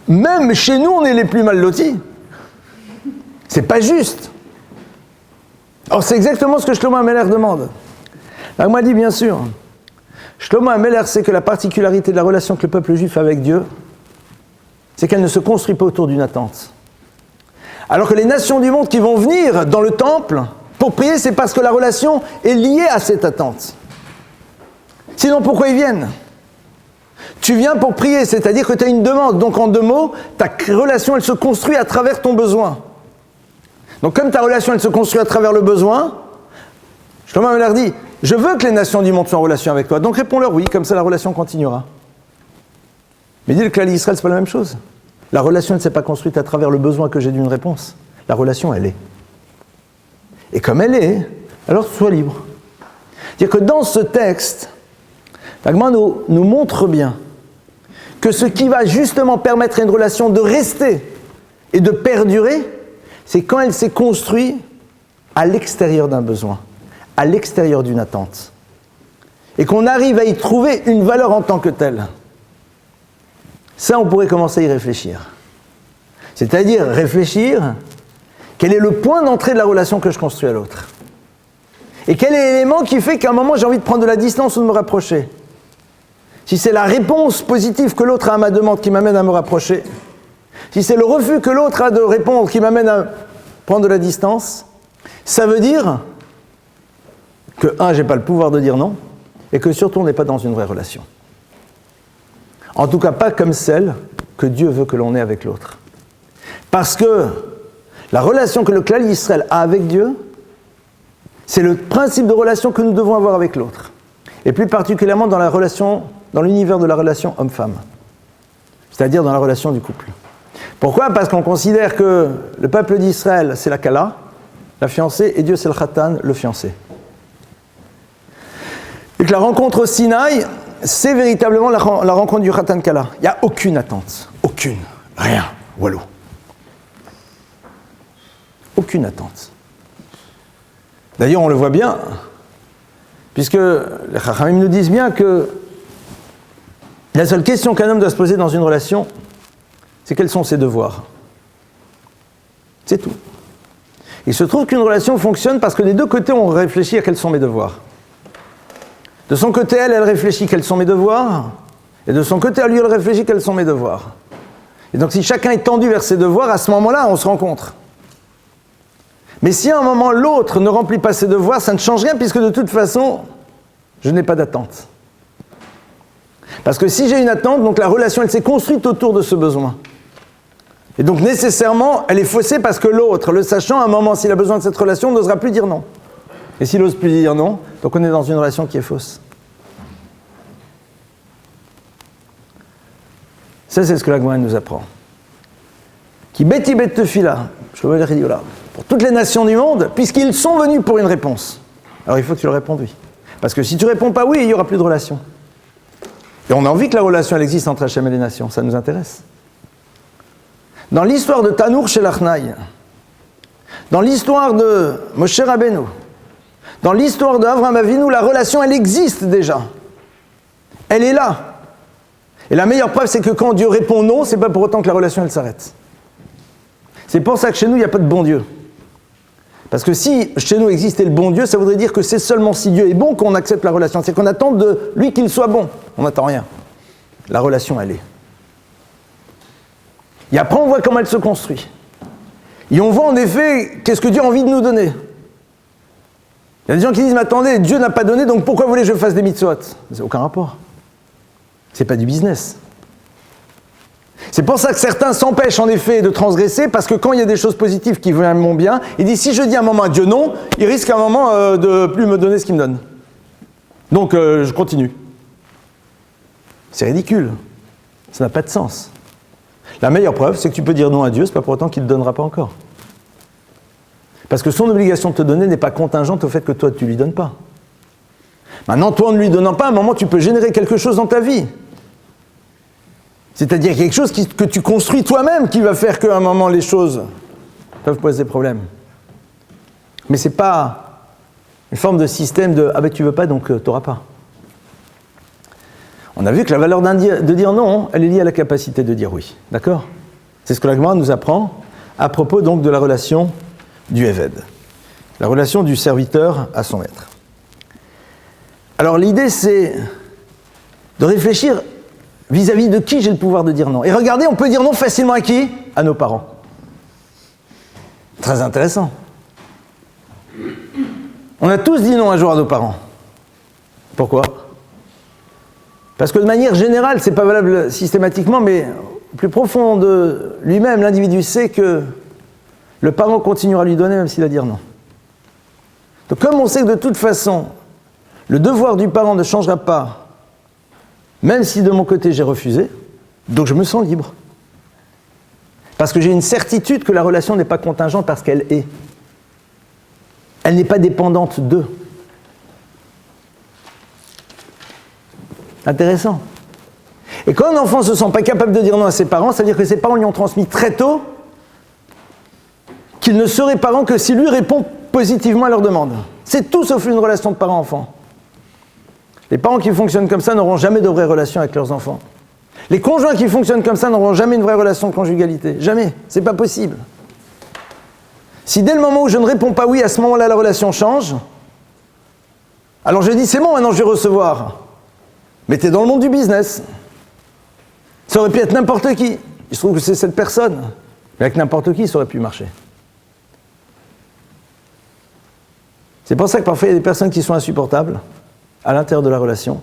A: Même chez nous, on est les plus mal lotis. C'est pas juste. Or, c'est exactement ce que Shlomo HaMelech demande. Alors, moi, dit bien sûr, Shlomo HaMelech sait que la particularité de la relation que le peuple juif a avec Dieu, c'est qu'elle ne se construit pas autour d'une attente. Alors que les nations du monde qui vont venir dans le temple pour prier, c'est parce que la relation est liée à cette attente. Sinon, pourquoi ils viennent? Tu viens pour prier, c'est-à-dire que tu as une demande. Donc, en deux mots, ta relation, elle se construit à travers ton besoin. Donc, comme ta relation, elle se construit à travers le besoin, Shlomo HaMelech dit, je veux que les nations du monde soient en relation avec toi. Donc, réponds-leur oui, comme ça la relation continuera. Mais dit le Klal Yisraël, c'est pas la même chose. La relation ne s'est pas construite à travers le besoin que j'ai d'une réponse. La relation, elle est. Et comme elle est, alors sois libre. C'est-à-dire que dans ce texte, l'Agma nous montre bien que ce qui va justement permettre à une relation de rester et de perdurer, c'est quand elle s'est construite à l'extérieur d'un besoin, à l'extérieur d'une attente. Et qu'on arrive à y trouver une valeur en tant que telle. Ça, on pourrait commencer à y réfléchir. C'est-à-dire réfléchir, quel est le point d'entrée de la relation que je construis à l'autre? Et quel est l'élément qui fait qu'à un moment j'ai envie de prendre de la distance ou de me rapprocher? Si c'est la réponse positive que l'autre a à ma demande qui m'amène à me rapprocher, si c'est le refus que l'autre a de répondre qui m'amène à prendre de la distance, ça veut dire que, j'ai pas le pouvoir de dire non, et que surtout on n'est pas dans une vraie relation. En tout cas, pas comme celle que Dieu veut que l'on ait avec l'autre. Parce que la relation que le Klal Yisraël a avec Dieu, c'est le principe de relation que nous devons avoir avec l'autre. Et plus particulièrement dans la relation, dans l'univers de la relation homme-femme. C'est-à-dire dans la relation du couple. Pourquoi? Parce qu'on considère que le peuple d'Israël, c'est la Kala, la fiancée, et Dieu, c'est le Khatan, le fiancé. Et que la rencontre au Sinaï, c'est véritablement la rencontre du Khatan Kala. Il n'y a aucune attente. Aucune. Rien. Walou. Aucune attente. D'ailleurs, on le voit bien, puisque les Chachamim nous disent bien que la seule question qu'un homme doit se poser dans une relation, c'est quels sont ses devoirs. C'est tout. Il se trouve qu'une relation fonctionne parce que des deux côtés, on réfléchit à quels sont mes devoirs. De son côté, elle réfléchit quels sont mes devoirs, et de son côté, lui, elle réfléchit quels sont mes devoirs. Et donc, si chacun est tendu vers ses devoirs, à ce moment-là, on se rencontre. Mais si à un moment, l'autre ne remplit pas ses devoirs, ça ne change rien, puisque de toute façon, je n'ai pas d'attente. Parce que si j'ai une attente, donc la relation, elle s'est construite autour de ce besoin. Et donc nécessairement, elle est faussée parce que l'autre, le sachant, à un moment, s'il a besoin de cette relation, n'osera plus dire non. Et s'il n'ose plus dire non, donc on est dans une relation qui est fausse. Ça, c'est ce que la Gemara nous apprend. Qui beti bet tefila, je veux dire, là, pour toutes les nations du monde, puisqu'ils sont venus pour une réponse. Alors il faut que tu leur répondes oui. Parce que si tu réponds pas oui, il n'y aura plus de relation. Et on a envie que la relation elle existe entre Hachem et les nations, ça nous intéresse. Dans l'histoire de Tanour chez l'Achnaï, dans l'histoire de Moshe Rabbeinu, dans l'histoire d'Avraham Avinu, la relation elle existe déjà. Elle est là. Et la meilleure preuve, c'est que quand Dieu répond non, c'est pas pour autant que la relation elle s'arrête. C'est pour ça que chez nous, il n'y a pas de bon Dieu. Parce que si chez nous existait le bon Dieu, ça voudrait dire que c'est seulement si Dieu est bon qu'on accepte la relation. C'est qu'on attend de lui qu'il soit bon. On n'attend rien. La relation, elle est. Et après, on voit comment elle se construit. Et on voit en effet qu'est-ce que Dieu a envie de nous donner. Il y a des gens qui disent, mais attendez, Dieu n'a pas donné, donc pourquoi vous voulez que je fasse des mitzvot ? Ça n'a aucun rapport. C'est pas du business. C'est pour ça que certains s'empêchent en effet de transgresser, parce que quand il y a des choses positives qui viennent à mon bien, il dit si je dis à un moment à Dieu non, il risque à un moment de plus me donner ce qu'il me donne. Donc je continue. C'est ridicule. Ça n'a pas de sens. La meilleure preuve, c'est que tu peux dire non à Dieu, c'est pas pour autant qu'il ne te donnera pas encore. Parce que son obligation de te donner n'est pas contingente au fait que toi tu ne lui donnes pas. Maintenant, toi en ne lui donnant pas, à un moment tu peux générer quelque chose dans ta vie. C'est-à-dire quelque chose que tu construis toi-même qui va faire qu'à un moment les choses peuvent poser des problèmes. Mais ce n'est pas une forme de système de « ah ben tu veux pas donc tu n'auras pas ». On a vu que la valeur de dire non, elle est liée à la capacité de dire oui. D'accord ? C'est ce que la Gemara nous apprend à propos donc de la relation du Eved. La relation du serviteur à son maître. Alors l'idée c'est de réfléchir vis-à-vis de qui j'ai le pouvoir de dire non. Et regardez, on peut dire non facilement à qui ? À nos parents. Très intéressant. On a tous dit non un jour à nos parents. Pourquoi ? Parce que de manière générale, c'est pas valable systématiquement, mais au plus profond de lui-même, l'individu sait que le parent continuera à lui donner même s'il a dit non. Donc comme on sait que de toute façon, le devoir du parent ne changera pas, même si de mon côté j'ai refusé, donc je me sens libre. Parce que j'ai une certitude que la relation n'est pas contingente parce qu'elle est. Elle n'est pas dépendante d'eux. Intéressant. Et quand un enfant ne se sent pas capable de dire non à ses parents, ça veut dire que ses parents lui ont transmis très tôt qu'il ne serait parent que si lui répond positivement à leur demande. C'est tout sauf une relation de parent-enfant. Les parents qui fonctionnent comme ça n'auront jamais de vraie relation avec leurs enfants. Les conjoints qui fonctionnent comme ça n'auront jamais une vraie relation de conjugalité. Jamais. C'est pas possible. Si dès le moment où je ne réponds pas oui, à ce moment-là, la relation change, alors je dis c'est bon, maintenant je vais recevoir. Mais t'es dans le monde du business. Ça aurait pu être n'importe qui. Il se trouve que c'est cette personne. Mais avec n'importe qui, ça aurait pu marcher. C'est pour ça que parfois il y a des personnes qui sont insupportables à l'intérieur de la relation,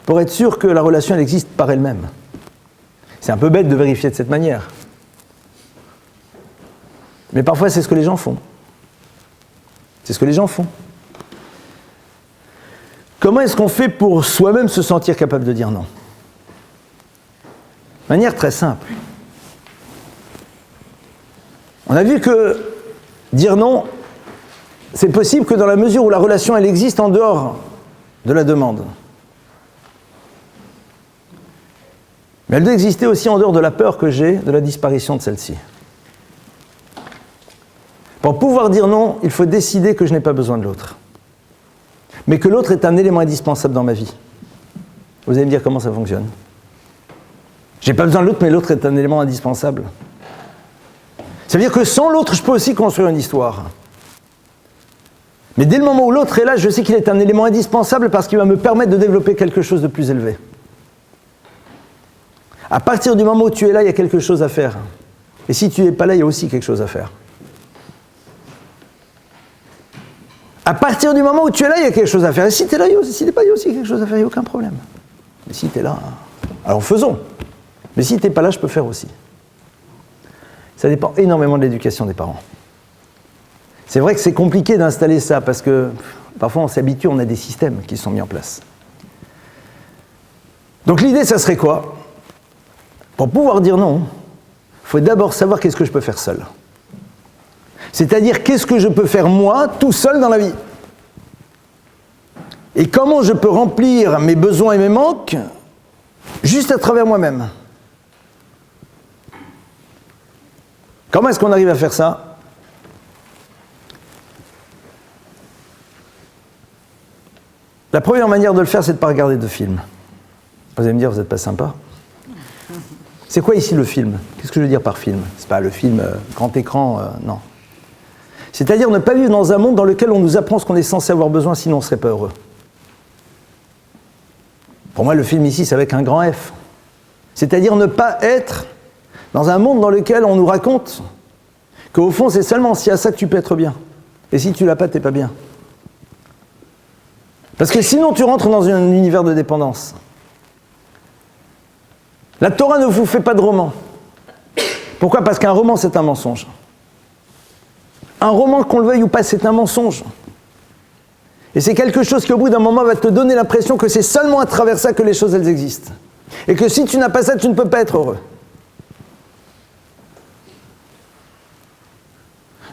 A: pour être sûr que la relation elle existe par elle-même. C'est un peu bête de vérifier de cette manière. Mais parfois c'est ce que les gens font. C'est ce que les gens font. Comment est-ce qu'on fait pour soi-même se sentir capable de dire non ? De manière très simple. On a vu que dire non, c'est possible que dans la mesure où la relation elle existe en dehors de la demande. Mais elle doit exister aussi en dehors de la peur que j'ai de la disparition de celle-ci. Pour pouvoir dire non, il faut décider que je n'ai pas besoin de l'autre. Mais que l'autre est un élément indispensable dans ma vie. Vous allez me dire comment ça fonctionne. J'ai pas besoin de l'autre, mais l'autre est un élément indispensable. Ça veut dire que sans l'autre, je peux aussi construire une histoire. Mais dès le moment où l'autre est là, je sais qu'il est un élément indispensable parce qu'il va me permettre de développer quelque chose de plus élevé. À partir du moment où tu es là, il y a quelque chose à faire. Et si tu n'es pas là, il y a aussi quelque chose à faire. À partir du moment où tu es là, il y a quelque chose à faire. Et si tu es là, s'il n'est pas, il y a aussi quelque chose à faire, il n'y a aucun problème. Mais si tu es là, alors faisons. Mais si tu n'es pas là, je peux faire aussi. Ça dépend énormément de l'éducation des parents. C'est vrai que c'est compliqué d'installer ça, parce que parfois on s'habitue, on a des systèmes qui sont mis en place. Donc l'idée, ça serait quoi? Pour pouvoir dire non, il faut d'abord savoir qu'est-ce que je peux faire seul. C'est-à-dire, qu'est-ce que je peux faire moi, tout seul dans la vie? Et comment je peux remplir mes besoins et mes manques juste à travers moi-même? Comment est-ce qu'on arrive à faire ça? La première manière de le faire, c'est de ne pas regarder de film. Vous allez me dire, vous n'êtes pas sympa. C'est quoi ici le film? Qu'est-ce que je veux dire par film? C'est pas le film grand écran, non. C'est-à-dire ne pas vivre dans un monde dans lequel on nous apprend ce qu'on est censé avoir besoin, sinon on ne serait pas heureux. Pour moi, le film ici, c'est avec un grand F. C'est-à-dire ne pas être dans un monde dans lequel on nous raconte qu'au fond, c'est seulement si à ça que tu peux être bien. Et si tu l'as pas, t'es pas bien. Parce que sinon, tu rentres dans un univers de dépendance. La Torah ne vous fait pas de roman. Pourquoi? Parce qu'un roman, c'est un mensonge. Un roman, qu'on le veuille ou pas, c'est un mensonge. Et c'est quelque chose qui, au bout d'un moment, va te donner l'impression que c'est seulement à travers ça que les choses, elles existent. Et que si tu n'as pas ça, tu ne peux pas être heureux.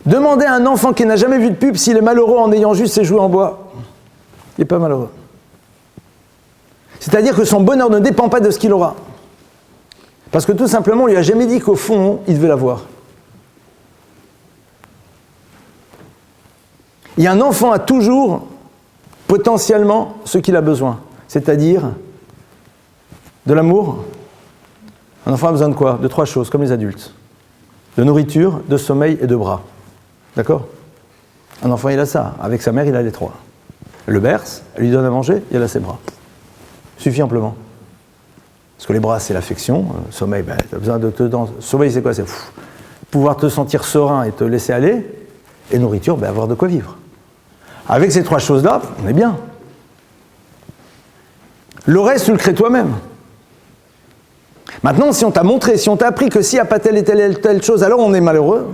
A: Demandez à un enfant qui n'a jamais vu de pub s'il est malheureux en ayant juste ses jouets en bois. Il n'est pas malheureux. C'est-à-dire que son bonheur ne dépend pas de ce qu'il aura. Parce que tout simplement, on lui a jamais dit qu'au fond, il devait l'avoir. Et un enfant a toujours, potentiellement, ce qu'il a besoin. C'est-à-dire de l'amour. Un enfant a besoin de quoi? De 3 choses, comme les adultes. De nourriture, de sommeil et de bras. D'accord? Un enfant, il a ça. Avec sa mère, il a les 3. Elle le berce, elle lui donne à manger, et elle a ses bras. Suffit amplement. Parce que les bras, c'est l'affection. Sommeil, ben, tu as besoin de te danser. Sommeil, c'est quoi? C'est pouvoir te sentir serein et te laisser aller. Et nourriture, ben, avoir de quoi vivre. Avec ces 3 choses-là, on est bien. Le reste, tu le crées toi-même. Maintenant, si on t'a montré, si on t'a appris que s'il n'y a pas telle et telle chose, alors on est malheureux.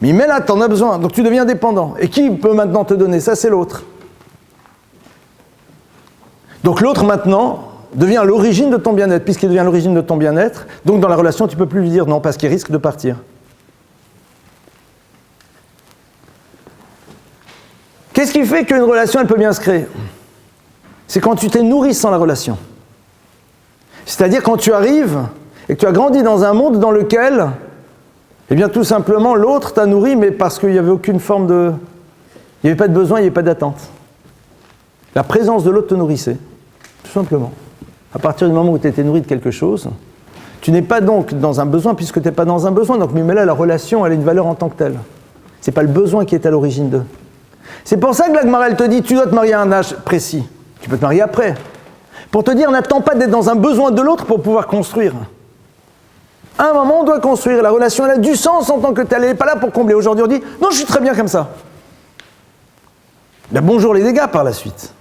A: Mais là, tu en as besoin, donc tu deviens dépendant. Et qui peut maintenant te donner ça? C'est l'autre. Donc l'autre, maintenant, devient l'origine de ton bien-être. Puisqu'il devient l'origine de ton bien-être, donc dans la relation, tu ne peux plus lui dire non, parce qu'il risque de partir. Qu'est-ce qui fait qu'une relation, elle peut bien se créer? C'est quand tu t'es nourri sans la relation. C'est-à-dire quand tu arrives et que tu as grandi dans un monde dans lequel, eh bien tout simplement, l'autre t'a nourri, mais parce qu'il n'y avait aucune forme de... Il n'y avait pas de besoin, il n'y avait pas d'attente. La présence de l'autre te nourrissait, tout simplement. À partir du moment où tu étais nourri de quelque chose, tu n'es pas donc dans un besoin, puisque tu n'es pas dans un besoin. Donc, mais là, la relation, elle a une valeur en tant que telle. Ce n'est pas le besoin qui est à l'origine d'eux. C'est pour ça que la Gemara, elle te dit, tu dois te marier à un âge précis. Tu peux te marier après. Pour te dire, n'attends pas d'être dans un besoin de l'autre pour pouvoir construire. À un moment, on doit construire. La relation, elle a du sens en tant que telle. Elle n'est pas là pour combler. Aujourd'hui, on dit, non, je suis très bien comme ça. Ben, bonjour les dégâts par la suite.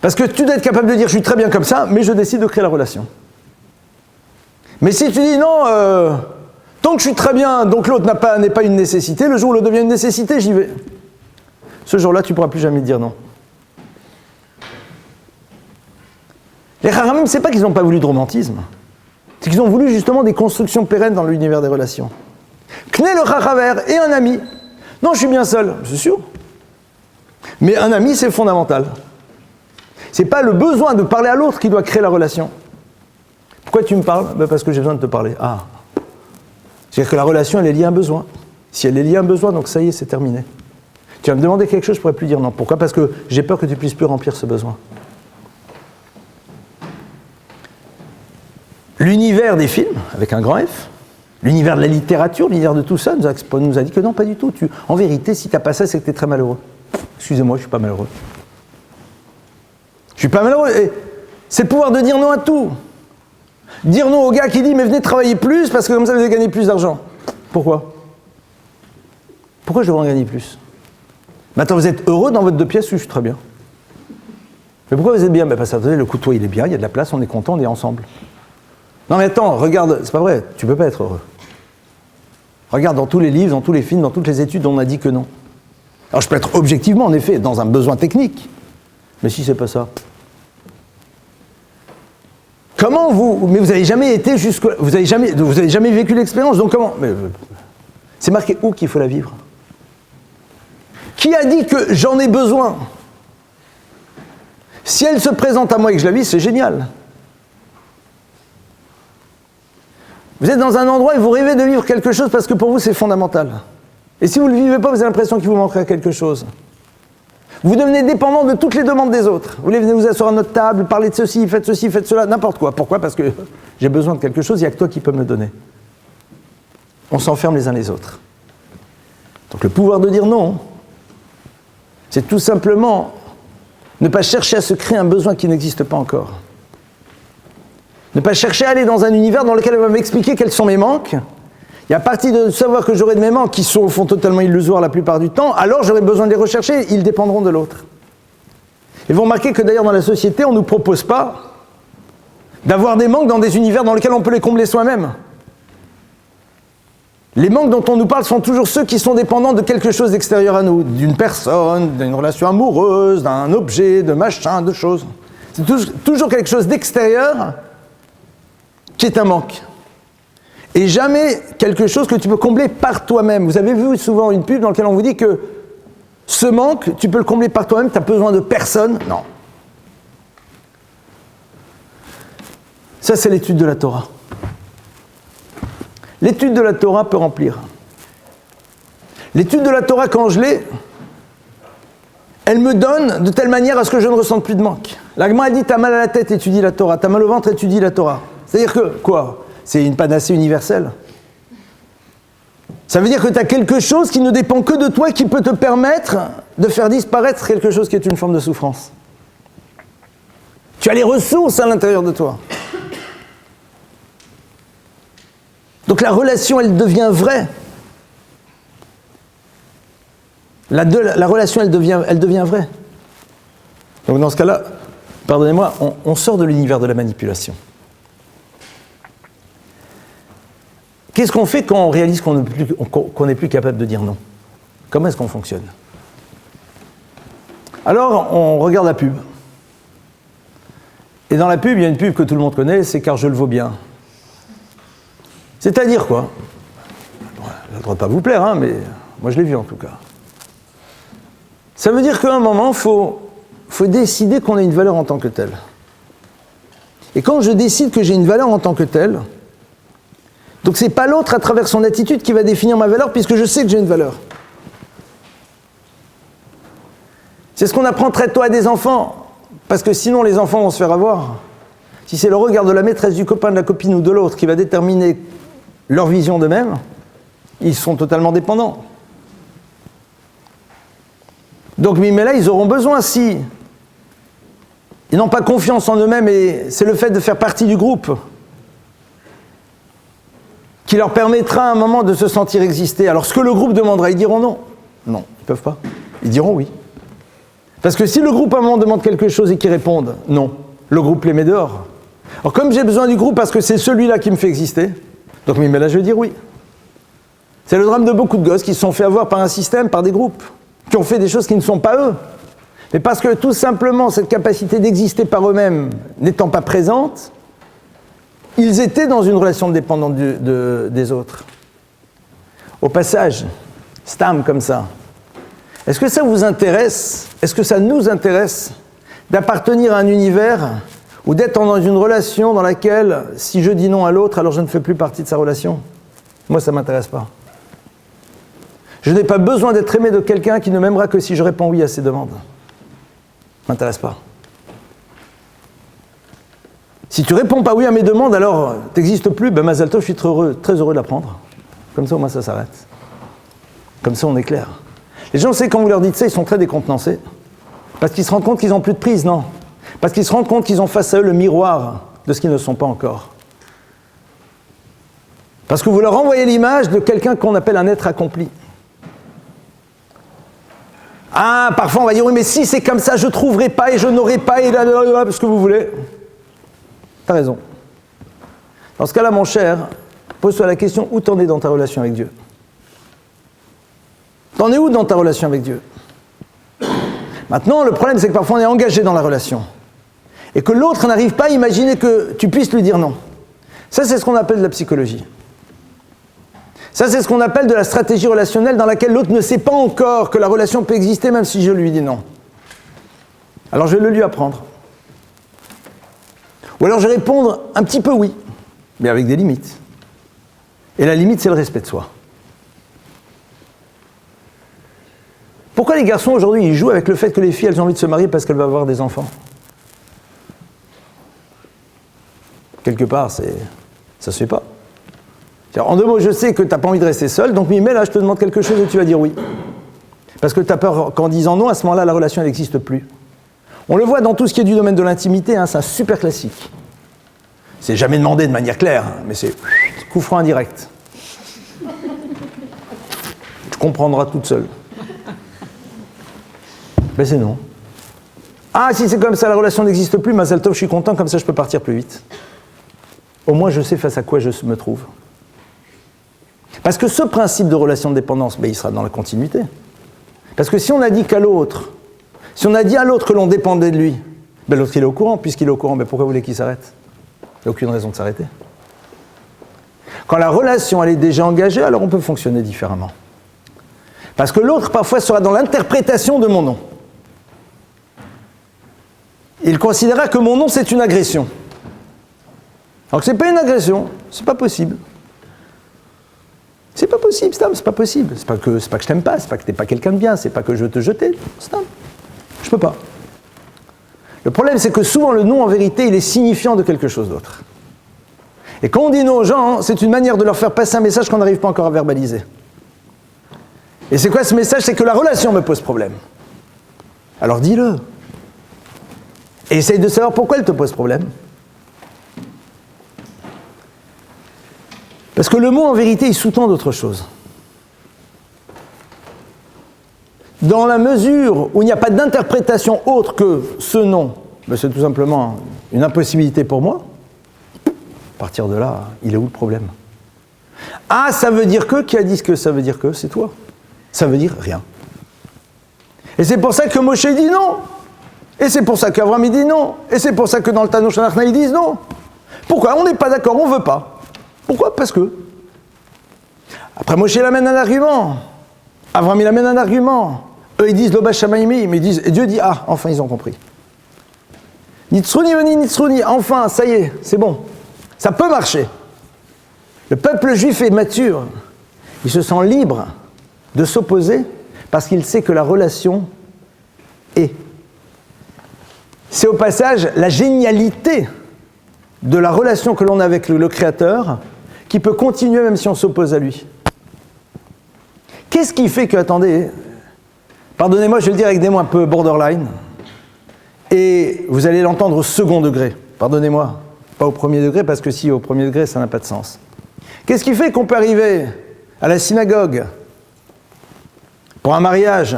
A: Parce que tu dois être capable de dire, je suis très bien comme ça, mais je décide de créer la relation. Mais si tu dis, non, tant que je suis très bien, donc l'autre n'est pas une nécessité, le jour où l'autre devient une nécessité, j'y vais. Ce jour-là, tu ne pourras plus jamais dire non. Les Chachamim, c'est pas qu'ils n'ont pas voulu de romantisme. C'est qu'ils ont voulu justement des constructions pérennes dans l'univers des relations. Kné le Chachaver et un ami. Non, je suis bien seul, c'est sûr. Mais un ami, c'est fondamental. C'est pas le besoin de parler à l'autre qui doit créer la relation. Pourquoi tu me parles? Ben parce que j'ai besoin de te parler. Ah. C'est-à-dire que la relation, elle est liée à un besoin. Si elle est liée à un besoin, donc ça y est, c'est terminé. Tu vas me demander quelque chose, je ne pourrais plus dire non. Pourquoi? Parce que j'ai peur que tu ne puisses plus remplir ce besoin. L'univers des films, avec un grand F, l'univers de la littérature, l'univers de tout ça, nous a dit que non, pas du tout. En vérité, si tu n'as pas ça, c'est que tu es très malheureux. Excusez-moi, je ne suis pas malheureux. Je ne suis pas malheureux. Et c'est le pouvoir de dire non à tout. Dire non au gars qui dit, mais venez travailler plus, parce que comme ça, vous allez gagner plus d'argent. Pourquoi? Pourquoi je devrais en gagner plus? Maintenant, vous êtes heureux dans votre 2 pièces? Oui, je suis très bien. Mais pourquoi vous êtes bien? Parce que attendez, le couteau il est bien, il y a de la place, on est content, on est ensemble. Non mais attends, regarde, c'est pas vrai, tu peux pas être heureux. Regarde dans tous les livres, dans tous les films, dans toutes les études, on a dit que non. Alors je peux être objectivement, en effet, dans un besoin technique, mais si c'est pas ça. Comment mais vous avez jamais été jusqu'au... Vous avez jamais vécu l'expérience, donc comment... Mais, c'est marqué où qu'il faut la vivre? Qui a dit que j'en ai besoin? Si elle se présente à moi et que je la vis, c'est génial. Vous êtes dans un endroit et vous rêvez de vivre quelque chose parce que pour vous c'est fondamental. Et si vous ne le vivez pas, vous avez l'impression qu'il vous manquerait quelque chose. Vous devenez dépendant de toutes les demandes des autres. Vous voulez venir vous asseoir à notre table, parler de ceci, faites cela, n'importe quoi. Pourquoi? Parce que j'ai besoin de quelque chose, il n'y a que toi qui peux me le donner. On s'enferme les uns les autres. Donc le pouvoir de dire non, c'est tout simplement ne pas chercher à se créer un besoin qui n'existe pas encore. Ne pas chercher à aller dans un univers dans lequel elle va m'expliquer quels sont mes manques. Et à partir de savoir que j'aurai de mes manques qui sont au fond totalement illusoires la plupart du temps, alors j'aurai besoin de les rechercher, ils dépendront de l'autre. Et vous remarquez que d'ailleurs dans la société, on ne nous propose pas d'avoir des manques dans des univers dans lesquels on peut les combler soi-même. Les manques dont on nous parle sont toujours ceux qui sont dépendants de quelque chose d'extérieur à nous, d'une personne, d'une relation amoureuse, d'un objet, de machin, de choses. C'est toujours quelque chose d'extérieur qui est un manque. Et jamais quelque chose que tu peux combler par toi-même. Vous avez vu souvent une pub dans laquelle on vous dit que ce manque, tu peux le combler par toi-même, tu n'as besoin de personne. Non. Ça, c'est l'étude de la Torah. L'étude de la Torah peut remplir. L'étude de la Torah, quand je l'ai, elle me donne de telle manière à ce que je ne ressente plus de manque. La Gemara dit, t'as mal à la tête, étudie la Torah. T'as mal au ventre, étudie la Torah. C'est-à-dire que, quoi? C'est une panacée universelle. Ça veut dire que tu as quelque chose qui ne dépend que de toi, qui peut te permettre de faire disparaître quelque chose qui est une forme de souffrance. Tu as les ressources à l'intérieur de toi. Donc la relation, elle devient vraie. La relation, elle devient vraie. Donc dans ce cas-là, pardonnez-moi, on sort de l'univers de la manipulation. Qu'est-ce qu'on fait quand on réalise qu'on n'est plus capable de dire non? Comment est-ce qu'on fonctionne? Alors, on regarde la pub. Et dans la pub, il y a une pub que tout le monde connaît, c'est « Car je le vaux bien ». C'est-à-dire quoi? Ça ne doit pas vous plaire, hein, mais moi je l'ai vu en tout cas. Ça veut dire qu'à un moment, il faut décider qu'on a une valeur en tant que telle. Et quand je décide que j'ai une valeur en tant que telle, donc c'est pas l'autre à travers son attitude qui va définir ma valeur, puisque je sais que j'ai une valeur. C'est ce qu'on apprend très tôt à des enfants, parce que sinon les enfants vont se faire avoir. Si c'est le regard de la maîtresse, du copain, de la copine ou de l'autre qui va déterminer leur vision d'eux-mêmes, ils sont totalement dépendants. Donc, mais là, ils auront besoin, si ils n'ont pas confiance en eux-mêmes, et c'est le fait de faire partie du groupe qui leur permettra à un moment de se sentir exister. Alors, ce que le groupe demandera, ils diront non. Non, ils ne peuvent pas. Ils diront oui. Parce que si le groupe à un moment demande quelque chose et qu'ils répondent non, le groupe les met dehors. Alors, comme j'ai besoin du groupe parce que c'est celui-là qui me fait exister, donc mais là, je vais dire oui. C'est le drame de beaucoup de gosses qui se sont fait avoir par un système, par des groupes, qui ont fait des choses qui ne sont pas eux. Mais parce que tout simplement, cette capacité d'exister par eux-mêmes n'étant pas présente, ils étaient dans une relation de dépendance des autres. Au passage, stam comme ça, est-ce que ça vous intéresse, est-ce que ça nous intéresse d'appartenir à un univers ou d'être dans une relation dans laquelle, si je dis non à l'autre, alors je ne fais plus partie de sa relation? Moi, ça ne m'intéresse pas. Je n'ai pas besoin d'être aimé de quelqu'un qui ne m'aimera que si je réponds oui à ses demandes. Ça ne m'intéresse pas. Si tu réponds pas oui à mes demandes, alors tu n'existes plus, ben Mazal Tov, je suis très heureux de l'apprendre. Comme ça, au moins, ça s'arrête. Comme ça, on est clair. Les gens, c'est quand vous leur dites ça, ils sont très décontenancés. Parce qu'ils se rendent compte qu'ils n'ont plus de prise, non. Parce qu'ils se rendent compte qu'ils ont face à eux le miroir de ce qu'ils ne sont pas encore. Parce que vous leur envoyez l'image de quelqu'un qu'on appelle un être accompli. Ah, parfois on va dire, oui, mais si c'est comme ça, je ne trouverai pas et je n'aurai pas et là, ce que vous voulez. T'as raison. Dans ce cas-là, mon cher, pose-toi la question, où t'en es dans ta relation avec Dieu? T'en es où dans ta relation avec Dieu? Maintenant, le problème, c'est que parfois on est engagé dans la relation. Et que l'autre n'arrive pas à imaginer que tu puisses lui dire non. Ça, c'est ce qu'on appelle de la psychologie. Ça, c'est ce qu'on appelle de la stratégie relationnelle dans laquelle l'autre ne sait pas encore que la relation peut exister même si je lui dis non. Alors je vais le lui apprendre. Ou alors je vais répondre un petit peu oui, mais avec des limites. Et la limite, c'est le respect de soi. Pourquoi les garçons aujourd'hui, ils jouent avec le fait que les filles, elles ont envie de se marier parce qu'elles veulent avoir des enfants? Quelque part, ça se fait pas. En 2 mots, je sais que tu n'as pas envie de rester seul, donc mais là, je te demande quelque chose et tu vas dire oui. Parce que tu as peur qu'en disant non, à ce moment-là, la relation n'existe plus. On le voit dans tout ce qui est du domaine de l'intimité, hein, c'est un super classique. C'est jamais demandé de manière claire, mais c'est coup franc indirect. Tu comprendras toute seule. Ben c'est non. Ah, si c'est comme ça, la relation n'existe plus, Mazal Tov, je suis content, comme ça je peux partir plus vite. Au moins je sais face à quoi je me trouve. Parce que ce principe de relation de dépendance, ben, il sera dans la continuité. Parce que si on a dit qu'à l'autre, si on a dit à l'autre que l'on dépendait de lui, ben l'autre il est au courant, puisqu'il est au courant, ben pourquoi vous voulez qu'il s'arrête? Il n'y a aucune raison de s'arrêter. Quand la relation elle est déjà engagée, alors on peut fonctionner différemment. Parce que l'autre parfois sera dans l'interprétation de mon nom. Il considérera que mon nom c'est une agression. Alors que c'est pas une agression, c'est pas possible. C'est pas possible, Stam, c'est pas possible. C'est pas que je t'aime pas, c'est pas que t'es pas quelqu'un de bien, c'est pas que je veux te jeter, Stam. Je peux pas. Le problème, c'est que souvent le non, en vérité, il est signifiant de quelque chose d'autre. Et quand on dit non aux gens, c'est une manière de leur faire passer un message qu'on n'arrive pas encore à verbaliser. Et c'est quoi ce message? C'est que la relation me pose problème. Alors dis-le. Et essaye de savoir pourquoi elle te pose problème. Parce que le mot, en vérité, il sous-tend d'autres choses. Dans la mesure où il n'y a pas d'interprétation autre que ce nom, ben c'est tout simplement une impossibilité pour moi, à partir de là, il est où le problème? Ah, ça veut dire que, qui a dit ce que ça veut dire que? C'est toi. Ça veut dire rien. Et c'est pour ça que Moshe dit non. Et c'est pour ça qu'Avram il dit non. Et c'est pour ça que dans le Tanakh Shanachna ils disent non. Pourquoi? On n'est pas d'accord, on ne veut pas. Pourquoi? Parce que. Après Moshe il amène un argument. Avram il amène un argument. Eux ils disent Lo Bashamayimi, mais ils disent, et Dieu dit ah, enfin ils ont compris. Nitzruni veni Nitzruni, enfin ça y est, c'est bon. Ça peut marcher. Le peuple juif est mature. Il se sent libre de s'opposer parce qu'il sait que la relation est. C'est au passage la génialité de la relation que l'on a avec le Créateur qui peut continuer même si on s'oppose à lui. Qu'est-ce qui fait que, attendez, pardonnez-moi, je vais le dire avec des mots un peu borderline, et vous allez l'entendre au second degré, pardonnez-moi, pas au premier degré, parce que si au premier degré, ça n'a pas de sens. Qu'est-ce qui fait qu'on peut arriver à la synagogue pour un mariage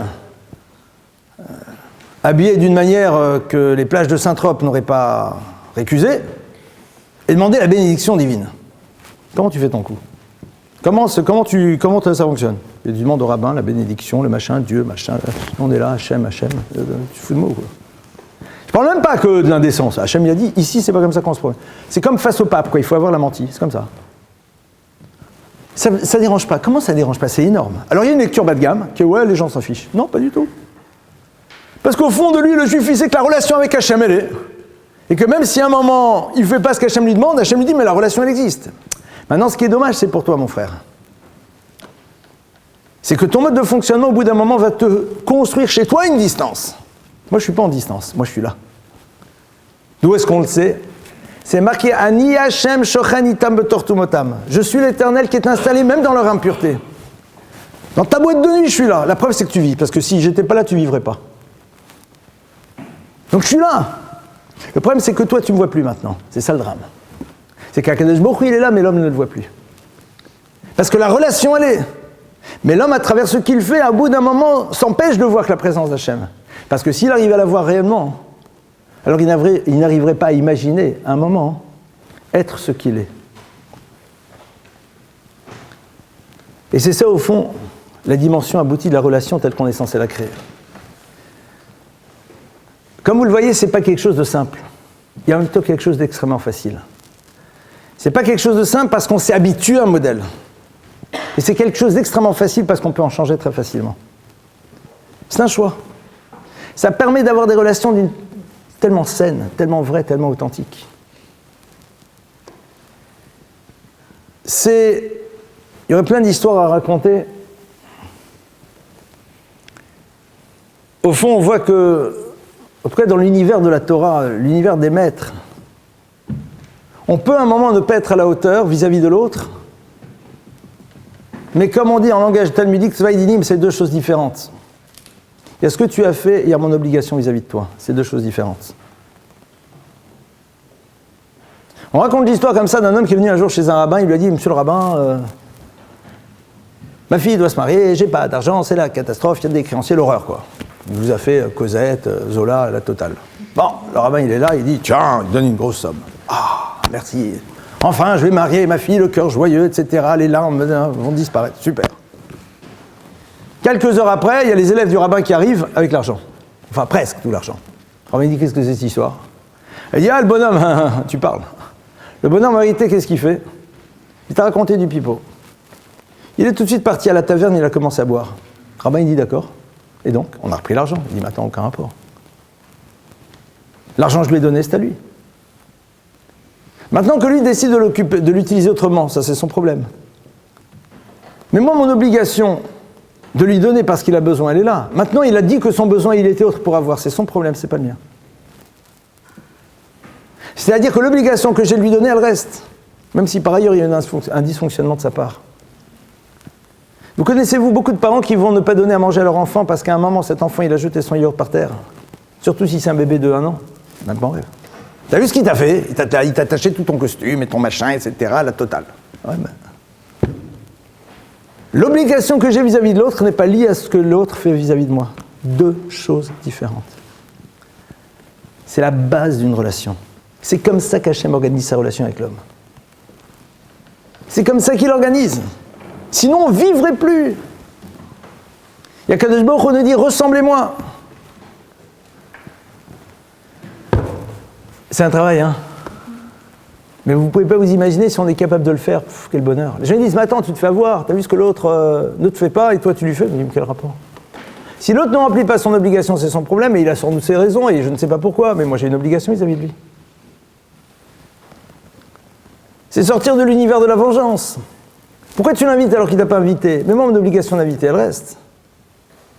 A: habillé d'une manière que les plages de Saint-Trope n'auraient pas récusé, et demander la bénédiction divine? Comment tu fais ton coup? Comment ça fonctionne? Et tu demandes au rabbin la bénédiction, le machin, Dieu, machin, on est là, Hachem, tu fous de mots, quoi. Je parle même pas que de l'indécence. Hachem, il a dit, ici, c'est pas comme ça qu'on se prend. C'est comme face au pape, quoi, il faut avoir la mentille, c'est comme ça. Ça dérange pas. Comment ça dérange pas? C'est énorme. Alors il y a une lecture bas de gamme, que ouais, les gens s'en fichent. Non, pas du tout. Parce qu'au fond de lui, le juif, il sait que la relation avec Hachem, elle est. Et que même si à un moment, il ne fait pas ce qu'Hachem lui demande, Hachem lui dit, mais la relation, elle existe. Maintenant, ce qui est dommage, c'est pour toi, mon frère. C'est que ton mode de fonctionnement, au bout d'un moment, va te construire chez toi une distance. Moi, je ne suis pas en distance. Moi, je suis là. D'où est-ce qu'on le sait? C'est marqué « Ani Hachem shochan itam betortumotam ». Je suis l'Éternel qui est installé même dans leur impureté. Dans ta boîte de nuit, je suis là. La preuve, c'est que tu vis. Parce que si j'étais pas là, tu vivrais pas. Donc, je suis là. Le problème, c'est que toi, tu ne me vois plus maintenant. C'est ça le drame. C'est qu'Akadosh Baruch Hu, il est là, mais l'homme ne le voit plus. Parce que la relation, elle est. Mais l'homme, à travers ce qu'il fait, à bout d'un moment, s'empêche de voir que la présence d'Hachem. Parce que s'il arrive à la voir réellement, alors il n'arriverait pas à imaginer, à un moment, être ce qu'il est. Et c'est ça, au fond, la dimension aboutie de la relation telle qu'on est censé la créer. Comme vous le voyez, ce n'est pas quelque chose de simple. Il y a en même temps quelque chose d'extrêmement facile. Ce n'est pas quelque chose de simple parce qu'on s'est habitué à un modèle. Et c'est quelque chose d'extrêmement facile parce qu'on peut en changer très facilement. C'est un choix. Ça permet d'avoir des relations tellement saines, tellement vraies, tellement authentiques. Il y aurait plein d'histoires à raconter. Au fond, on voit que, en tout cas dans l'univers de la Torah, l'univers des maîtres, on peut à un moment ne pas être à la hauteur vis-à-vis de l'autre, mais comme on dit en langage talmudique, Svaidinim, c'est deux choses différentes. Il y a ce que tu as fait et il y a mon obligation vis-à-vis de toi. C'est deux choses différentes. On raconte l'histoire comme ça d'un homme qui est venu un jour chez un rabbin, il lui a dit, monsieur le rabbin, ma fille doit se marier, j'ai pas d'argent, c'est la catastrophe, il y a des créanciers, l'horreur quoi. Il vous a fait Cosette, Zola, la totale. Bon, le rabbin il est là, il dit, tiens, il donne une grosse somme. Ah, merci. Enfin, je vais marier ma fille, le cœur joyeux, etc. Les larmes vont disparaître. Super. Quelques heures après, il y a les élèves du rabbin qui arrivent avec l'argent. Enfin, presque tout l'argent. Le rabbin dit, qu'est-ce que c'est cette histoire? Il dit, ah, le bonhomme, tu parles. Le bonhomme, en réalité, qu'est-ce qu'il fait? Il t'a raconté du pipeau. Il est tout de suite parti à la taverne, il a commencé à boire. Le rabbin, il dit, d'accord. Et donc, on a repris l'argent. Il dit, mais attends, aucun rapport. L'argent, je lui ai donné, c'est à lui. Maintenant que lui décide de l'utiliser autrement, ça c'est son problème. Mais moi, mon obligation de lui donner parce qu'il a besoin, elle est là. Maintenant, il a dit que son besoin, il était autre pour avoir. C'est son problème, c'est pas le mien. C'est-à-dire que l'obligation que j'ai de lui donner, elle reste. Même si par ailleurs, il y a un dysfonctionnement de sa part. Vous connaissez-vous beaucoup de parents qui vont ne pas donner à manger à leur enfant parce qu'à un moment, cet enfant, il a jeté son yaourt par terre. Surtout si c'est un bébé de 1 an. Même pas en rêve. T'as vu ce qu'il t'a fait? Il t'a taché tout ton costume et ton machin, etc., la totale. Ouais, ben. L'obligation que j'ai vis-à-vis de l'autre n'est pas liée à ce que l'autre fait vis-à-vis de moi. Deux choses différentes. C'est la base d'une relation. C'est comme ça qu'Hachem organise sa relation avec l'homme. C'est comme ça qu'il organise. Sinon, on ne vivrait plus. Il y a qu'Akadosh Baruch Hu nous dit « Ressemblez-moi ». C'est un travail, hein. Mais vous ne pouvez pas vous imaginer si on est capable de le faire. Pff, quel bonheur. Les gens disent, mais attends, tu te fais avoir, tu as vu ce que l'autre ne te fait pas et toi tu lui fais. Mais quel rapport? Si l'autre ne remplit pas son obligation, c'est son problème et il a sans doute ses raisons et je ne sais pas pourquoi, mais moi j'ai une obligation vis-à-vis de lui. C'est sortir de l'univers de la vengeance. Pourquoi tu l'invites alors qu'il ne t'a pas invité? Mais moi, mon obligation d'inviter, elle reste.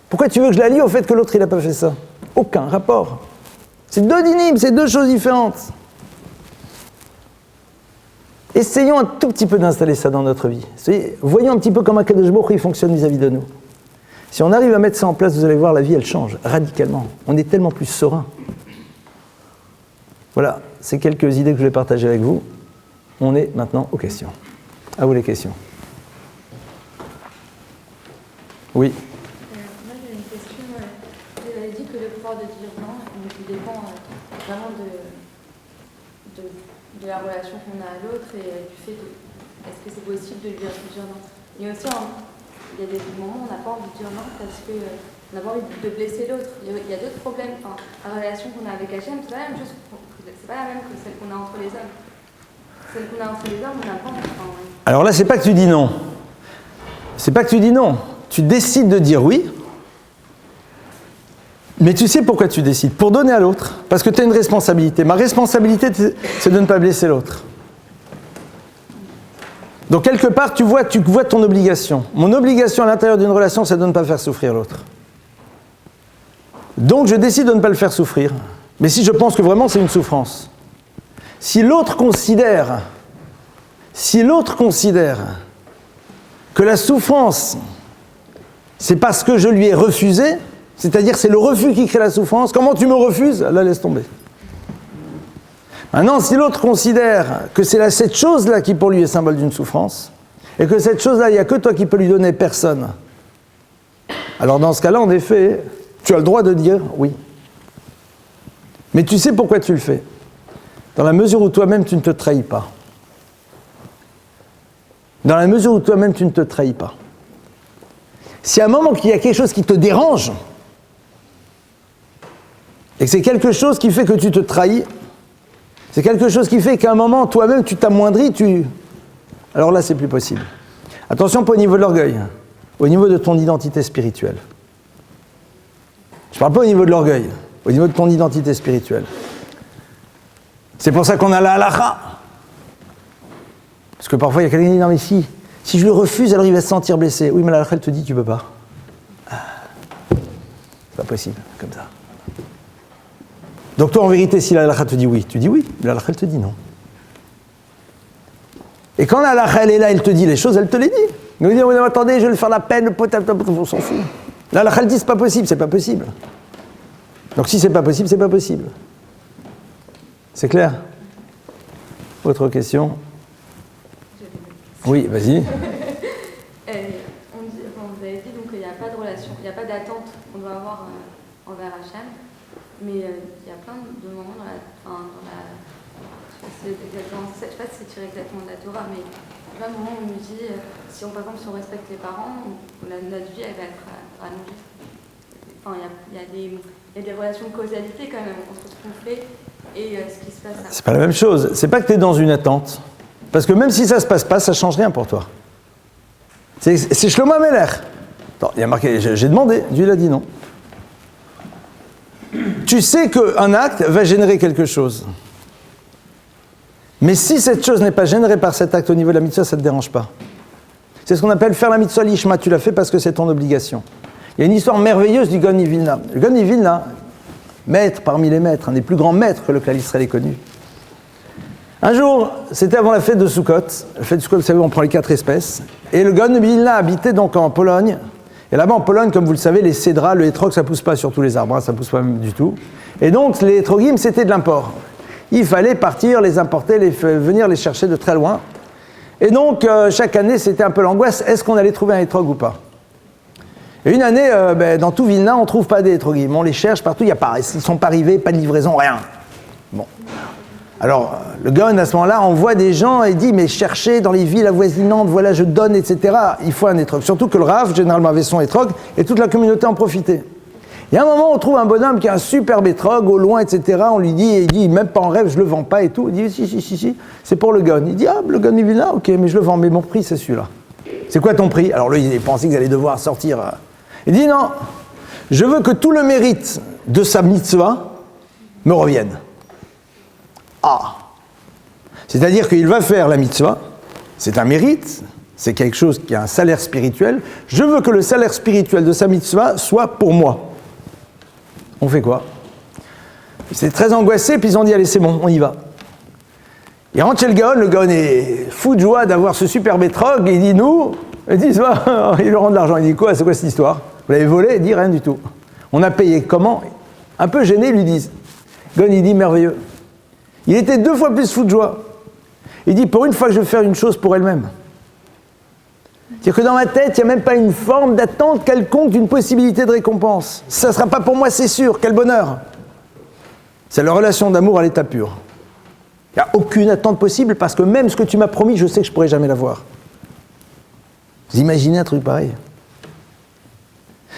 A: Pourquoi tu veux que je la lie au fait que l'autre il n'a pas fait ça? Aucun rapport. C'est deux dynimes, c'est deux choses différentes. Essayons un tout petit peu d'installer ça dans notre vie. Voyons un petit peu comment Akadosh Baruch Hu fonctionne vis-à-vis de nous. Si on arrive à mettre ça en place, vous allez voir, la vie, elle change radicalement. On est tellement plus serein. Voilà, c'est quelques idées que je voulais partager avec vous. On est maintenant aux questions. À vous les questions. Oui.
B: Moi j'ai une question. Vous avez dit que le pouvoir de dire non dépend vraiment de la relation qu'on a à l'autre et du fait de est-ce que c'est possible de lui dire non. Et aussi, il y a des moments où on n'a pas envie de dire non parce qu'on n'a pas envie de blesser l'autre. Il y a d'autres problèmes. Enfin, la relation qu'on a avec Hachem, c'est pas la même chose. C'est pas la même que celle qu'on a entre les hommes. Celle qu'on a entre les hommes, on n'a pas envie.
A: Alors là, c'est pas que tu dis non. C'est pas que tu dis non. Tu décides de dire oui. Mais tu sais pourquoi tu décides? Pour donner à l'autre. Parce que tu as une responsabilité. Ma responsabilité, c'est de ne pas blesser l'autre. Donc quelque part, tu vois ton obligation. Mon obligation à l'intérieur d'une relation, c'est de ne pas faire souffrir l'autre. Donc je décide de ne pas le faire souffrir. Mais si je pense que vraiment c'est une souffrance. Si l'autre considère que la souffrance, c'est parce que je lui ai refusé, c'est-à-dire c'est le refus qui crée la souffrance, comment tu me refuses? Là, laisse tomber. Maintenant, si l'autre considère que c'est cette chose-là qui pour lui est symbole d'une souffrance, et que cette chose-là, il n'y a que toi qui peux lui donner, personne. Alors dans ce cas-là, en effet, tu as le droit de dire oui. Mais tu sais pourquoi tu le fais. Dans la mesure où toi-même, tu ne te trahis pas. Dans la mesure où toi-même, tu ne te trahis pas. Si à un moment qu'il y a quelque chose qui te dérange, et que c'est quelque chose qui fait que tu te trahis, c'est quelque chose qui fait qu'à un moment, toi-même, tu t'amoindris, alors là, c'est plus possible. Attention, pas au niveau de l'orgueil, au niveau de ton identité spirituelle. Je ne parle pas au niveau de l'orgueil, au niveau de ton identité spirituelle. C'est pour ça qu'on a la halakha. Parce que parfois, il y a quelqu'un qui dit, non mais si je le refuse, alors il va se sentir blessé. Oui, mais la halakha, elle te dit, tu peux pas. C'est pas possible, comme ça. Donc toi, en vérité, si la halakha te dit oui, tu dis oui, mais la halakha, elle te dit non. Et quand la halakha, elle est là, elle te dit les choses, elle te les dit. Nous disons, non, attendez, je vais le faire la peine, on s'en fout. La halakha, elle dit, c'est pas possible, c'est pas possible. Donc si c'est pas possible, c'est pas possible. C'est clair? Autre question? Oui, vas-y.
B: Vous avez dit donc qu'il n'y a pas de relation, il n'y a pas d'attente qu'on doit avoir envers Hachem, mais il y a plein de moments je ne sais pas si c'est tiré exactement de la Torah, mais il y a plein de moments où on nous dit, par exemple, si on respecte les parents, notre vie elle va être allongée. Enfin, il y a des relations de causalité quand même entre ce qu'on fait et ce qui se passe après.
A: C'est pas la même chose. C'est pas que tu es dans une attente. Parce que même si ça se passe pas, ça change rien pour toi. C'est Shlomo Ameler. Attends, il y a marqué, j'ai demandé, Dieu l'a dit non. Tu sais qu'un acte va générer quelque chose. Mais si cette chose n'est pas générée par cet acte au niveau de la mitzvah, ça ne te dérange pas. C'est ce qu'on appelle faire la mitzvah lishma. Tu l'as fait parce que c'est ton obligation. Il y a une histoire merveilleuse du Gaon Vilna. Le Gaon Vilna, maître parmi les maîtres, un des plus grands maîtres que le Klal Israël ait connu. Un jour, c'était avant la fête de Sukkot. La fête de Sukkot, vous savez, on prend les 4 espèces. Et le Gaon Vilna habitait donc en Pologne. Et là-bas, en Pologne, comme vous le savez, les cédras, le hétrog, ça ne pousse pas sur tous les arbres, ça ne pousse pas même du tout. Et donc, les hétrogim, c'était de l'import. Il fallait partir, les importer, venir les chercher de très loin. Et donc, chaque année, c'était un peu l'angoisse. Est-ce qu'on allait trouver un hétrog ou pas? Et une année, dans tout Vilna, on ne trouve pas des hétrogim. On les cherche partout, il n'y a pas. Ils ne sont pas arrivés, pas de livraison, rien. Bon. Alors, le Gaon, à ce moment-là, envoie des gens et dit, mais cherchez dans les villes avoisinantes, voilà, je donne, etc. Il faut un hétrog. Surtout que le Rav, généralement, avait son hétrog, et toute la communauté en profitait. Il y a un moment, on trouve un bonhomme qui a un superbe hétrog, au loin, etc. On lui dit, il dit, même pas en rêve, je le vends pas et tout. Il dit, si, c'est pour le Gaon. Il dit, le Gaon il vient là, ok, mais je le vends, mais mon prix, c'est celui-là. C'est quoi ton prix? Alors lui, il pensait qu'ils allaient devoir sortir. Il dit, non, je veux que tout le mérite de sa mitzvah me revienne. Ah! C'est-à-dire qu'il va faire la mitzvah, c'est un mérite, c'est quelque chose qui a un salaire spirituel. Je veux que le salaire spirituel de sa mitzvah soit pour moi. On fait quoi? C'est très angoissé, puis ils ont dit, allez, c'est bon, on y va. Il rentre chez le Gaon est fou de joie d'avoir ce superbe hétrog, et il dit, nous, ils disent, il leur rend de l'argent. Il dit, quoi, c'est quoi cette histoire? Vous l'avez volé? Il dit, rien du tout. On a payé comment? Un peu gêné, ils lui disent. Gaon, il dit, merveilleux. Il était 2 fois plus fou de joie. Il dit, pour une fois que je veux faire une chose pour elle-même. C'est-à-dire que dans ma tête, il n'y a même pas une forme d'attente quelconque d'une possibilité de récompense. Ça ne sera pas pour moi, c'est sûr. Quel bonheur. C'est la relation d'amour à l'état pur. Il n'y a aucune attente possible parce que même ce que tu m'as promis, je sais que je ne pourrai jamais l'avoir. Vous imaginez un truc pareil?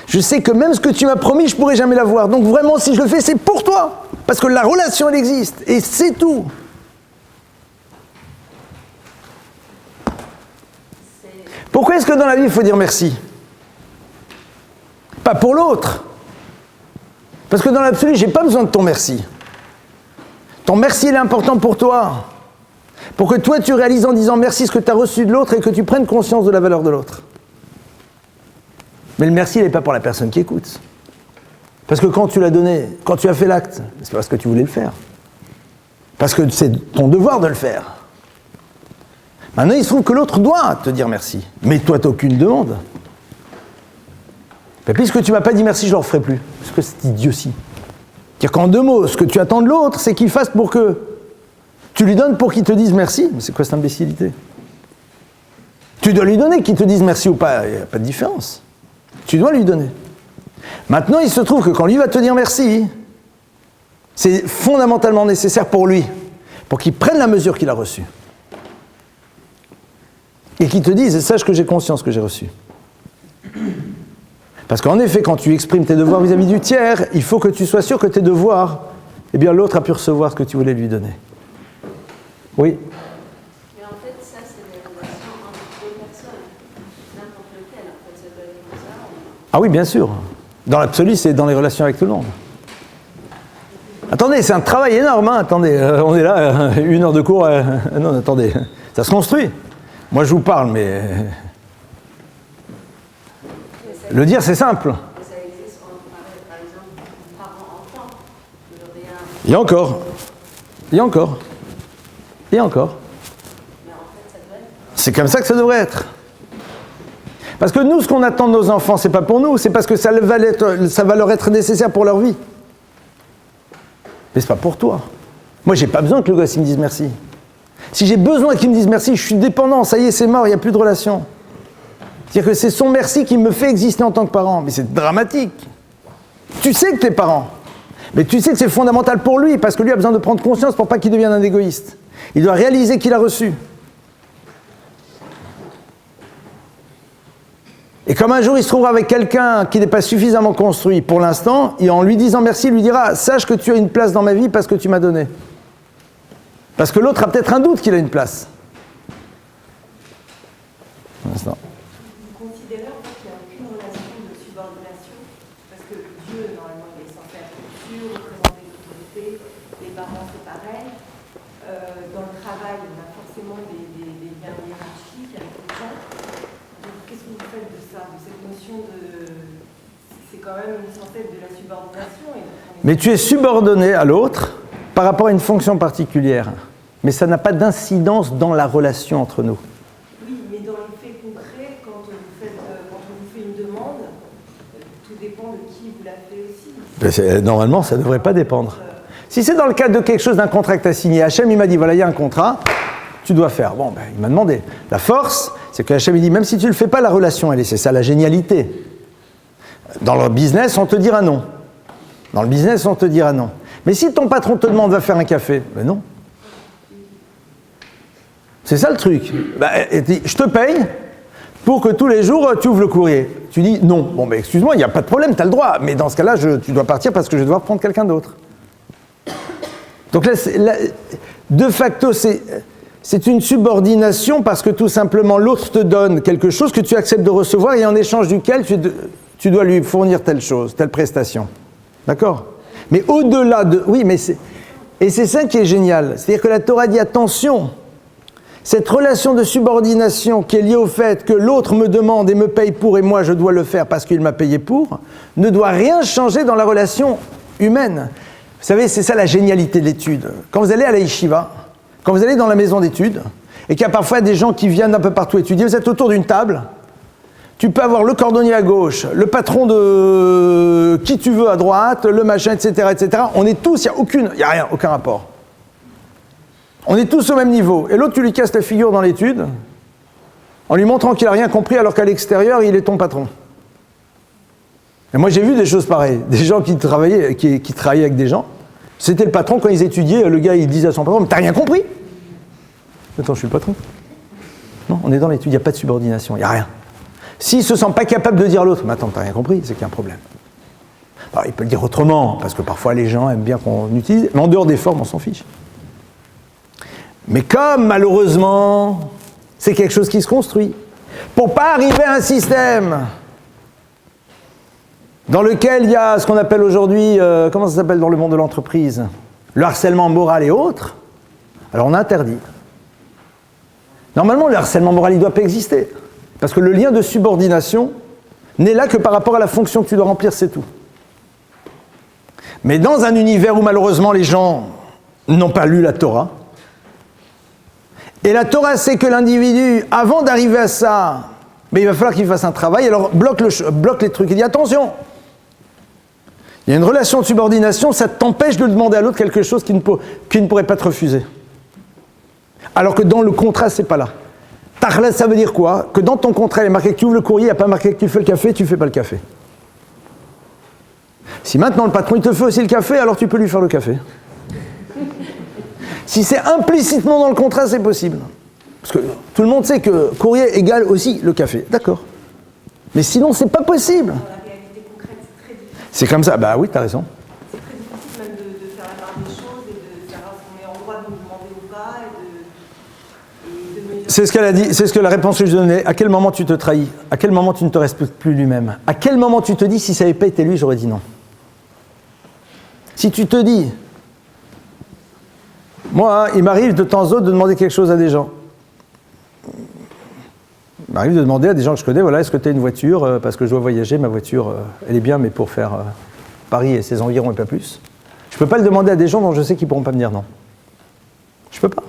A: Je sais que même ce que tu m'as promis, je ne pourrai jamais l'avoir. Donc vraiment, si je le fais, c'est pour toi. Parce que la relation, elle existe. Et c'est tout. Pourquoi est-ce que dans la vie, il faut dire merci? Pas pour l'autre. Parce que dans l'absolu, je n'ai pas besoin de ton merci. Ton merci, il est important pour toi. Pour que toi, tu réalises en disant merci ce que tu as reçu de l'autre et que tu prennes conscience de la valeur de l'autre. Mais le merci, il n'est pas pour la personne qui écoute. Parce que quand tu l'as donné, quand tu as fait l'acte, c'est parce que tu voulais le faire. Parce que c'est ton devoir de le faire. Maintenant, il se trouve que l'autre doit te dire merci. Mais toi, tu n'as aucune demande. Mais puisque tu ne m'as pas dit merci, je ne le referai plus. Parce que c'est idiotie. C'est-à-dire qu'en 2 mots, ce que tu attends de l'autre, c'est qu'il fasse pour que tu lui donnes pour qu'il te dise merci. Mais c'est quoi cette imbécilité? Tu dois lui donner, qu'il te dise merci ou pas, il n'y a pas de différence. Tu dois lui donner. Maintenant, il se trouve que quand lui va te dire merci, c'est fondamentalement nécessaire pour lui, pour qu'il prenne la mesure qu'il a reçue. Et qu'il te dise, sache que j'ai conscience que j'ai reçu. Parce qu'en effet, quand tu exprimes tes devoirs vis-à-vis du tiers, il faut que tu sois sûr que tes devoirs, eh bien l'autre a pu recevoir ce que tu voulais lui donner. Oui.
B: Mais en fait, ça, c'est des relations entre deux personnes. N'importe lequel, en fait, ça doit être comme ça.
A: Ah oui, bien sûr. Dans l'absolu, c'est dans les relations avec tout le monde. Attendez, c'est un travail énorme, hein. Attendez, on est là, 1 heure de cours. Non, attendez, ça se construit. Moi, je vous parle, mais... Le dire, c'est simple.
B: Mais ça existe, par exemple, parents-enfants.
A: Il y a encore. Il y a encore. Et encore.
B: Mais en fait, ça doit être.
A: C'est comme ça que ça devrait être. Parce que nous, ce qu'on attend de nos enfants, c'est pas pour nous, c'est parce que ça va leur être nécessaire pour leur vie. Mais c'est pas pour toi. Moi, j'ai pas besoin que le gosse il me dise merci. Si j'ai besoin qu'il me dise merci, je suis dépendant, ça y est, c'est mort, il n'y a plus de relation. C'est-à-dire que c'est son merci qui me fait exister en tant que parent. Mais c'est dramatique. Tu sais que t'es parent. Mais tu sais que c'est fondamental pour lui, parce que lui a besoin de prendre conscience pour pas qu'il devienne un égoïste. Il doit réaliser qu'il a reçu. Et comme un jour il se trouvera avec quelqu'un qui n'est pas suffisamment construit pour l'instant, et en lui disant merci, il lui dira « Sache que tu as une place dans ma vie parce que tu m'as donné. » Parce que l'autre a peut-être un doute qu'il a une place.
C: Vous considérez en fait qu'il n'y a aucune relation de subordination, parce que Dieu, normalement, il est censé être au-dessus, représenter l'autorité, les parents, c'est pareil. Dans le travail, on a forcément des liens hiérarchiques avec les gens. Donc, qu'est-ce que vous faites de ça, de cette notion de... C'est quand même censé être de la subordination.
A: Mais tu es subordonné à l'autre par rapport à une fonction particulière. Mais ça n'a pas d'incidence dans la relation entre nous.
C: Oui, mais dans les faits concrets, quand on vous fait une demande, tout dépend de qui vous l'a fait aussi.
A: Normalement, ça ne devrait pas dépendre. Si c'est dans le cadre de quelque chose, d'un contrat que tu as signé, Hachem, il m'a dit, voilà, il y a un contrat, tu dois faire. Bon, ben, il m'a demandé. La force, c'est que Hachem, il dit, même si tu ne le fais pas, la relation, elle est, c'est ça la génialité. Dans le business, on te dira non. Dans le business, on te dira non. Mais si ton patron te demande, va faire un café, ben non. C'est ça le truc. Ben, je te paye pour que tous les jours, tu ouvres le courrier. Tu dis non. Bon, ben excuse-moi, il n'y a pas de problème, tu as le droit. Mais dans ce cas-là, tu dois partir parce que je vais devoir prendre quelqu'un d'autre. Donc là, de facto, c'est une subordination parce que tout simplement, l'autre te donne quelque chose que tu acceptes de recevoir et en échange duquel tu dois lui fournir telle chose, telle prestation. D'accord ? Mais au-delà de... Oui, mais et c'est ça qui est génial. C'est-à-dire que la Torah dit attention, cette relation de subordination qui est liée au fait que l'autre me demande et me paye pour et moi je dois le faire parce qu'il m'a payé pour, ne doit rien changer dans la relation humaine. Vous savez, c'est ça la génialité de l'étude. Quand vous allez à la yeshiva, quand vous allez dans la maison d'études, et qu'il y a parfois des gens qui viennent d'un peu partout étudier, vous êtes autour d'une table, tu peux avoir le cordonnier à gauche, le patron de qui tu veux à droite, le machin, etc., etc. On est tous, il n'y a rien, aucun rapport. On est tous au même niveau. Et l'autre, tu lui casses la figure dans l'étude, en lui montrant qu'il n'a rien compris, alors qu'à l'extérieur, il est ton patron. Et moi, j'ai vu des choses pareilles. Des gens qui travaillaient avec des gens. C'était le patron, quand ils étudiaient, le gars, il disait à son patron, mais t'as rien compris ? Attends, je suis le patron. Non, on est dans l'étude, il n'y a pas de subordination, il n'y a rien. S'il ne se sent pas capable de dire à l'autre, mais attends, t'as rien compris, c'est qu'il y a un problème. Alors, il peut le dire autrement, parce que parfois les gens aiment bien qu'on utilise, mais en dehors des formes, on s'en fiche. Mais comme, malheureusement, c'est quelque chose qui se construit, pour ne pas arriver à un système dans lequel il y a ce qu'on appelle aujourd'hui, comment ça s'appelle dans le monde de l'entreprise ? Le harcèlement moral et autres, alors on interdit. Normalement, le harcèlement moral, il ne doit pas exister. Parce que le lien de subordination n'est là que par rapport à la fonction que tu dois remplir, c'est tout. Mais dans un univers où malheureusement les gens n'ont pas lu la Torah, et la Torah sait que l'individu, avant d'arriver à ça, mais il va falloir qu'il fasse un travail, alors bloque les trucs, il dit attention, il y a une relation de subordination, ça t'empêche de demander à l'autre quelque chose qui ne pourrait pas te refuser. Alors que dans le contrat, c'est pas là. Tarla, ça veut dire quoi? Que dans ton contrat, il est marqué que tu ouvres le courrier, il n'y a pas marqué que tu fais le café, tu ne fais pas le café. Si maintenant le patron il te fait aussi le café, alors tu peux lui faire le café. Si c'est implicitement dans le contrat, c'est possible. Parce que tout le monde sait que courrier égale aussi le café. D'accord. Mais sinon, c'est pas possible.
C: Dans la réalité concrète, c'est très difficile.
A: C'est comme ça. Bah oui, t'as raison.
C: C'est très difficile même de faire la part des choses et de savoir si on est en droit de nous demander ou pas et de mesurer.
A: C'est ce qu'elle a dit, c'est ce que la réponse que je donnais. À quel moment tu te trahis? À quel moment tu ne te respectes plus lui-même? À quel moment tu te dis, si ça n'avait pas été lui, j'aurais dit non? Si tu te dis, moi, il m'arrive de temps en temps de demander quelque chose à des gens. Il m'arrive de demander à des gens que je connais, voilà, est-ce que tu as une voiture? Parce que je dois voyager, ma voiture, elle est bien, mais pour faire Paris et ses environs et pas plus. Je ne peux pas le demander à des gens dont je sais qu'ils ne pourront pas me dire non. Je ne peux pas.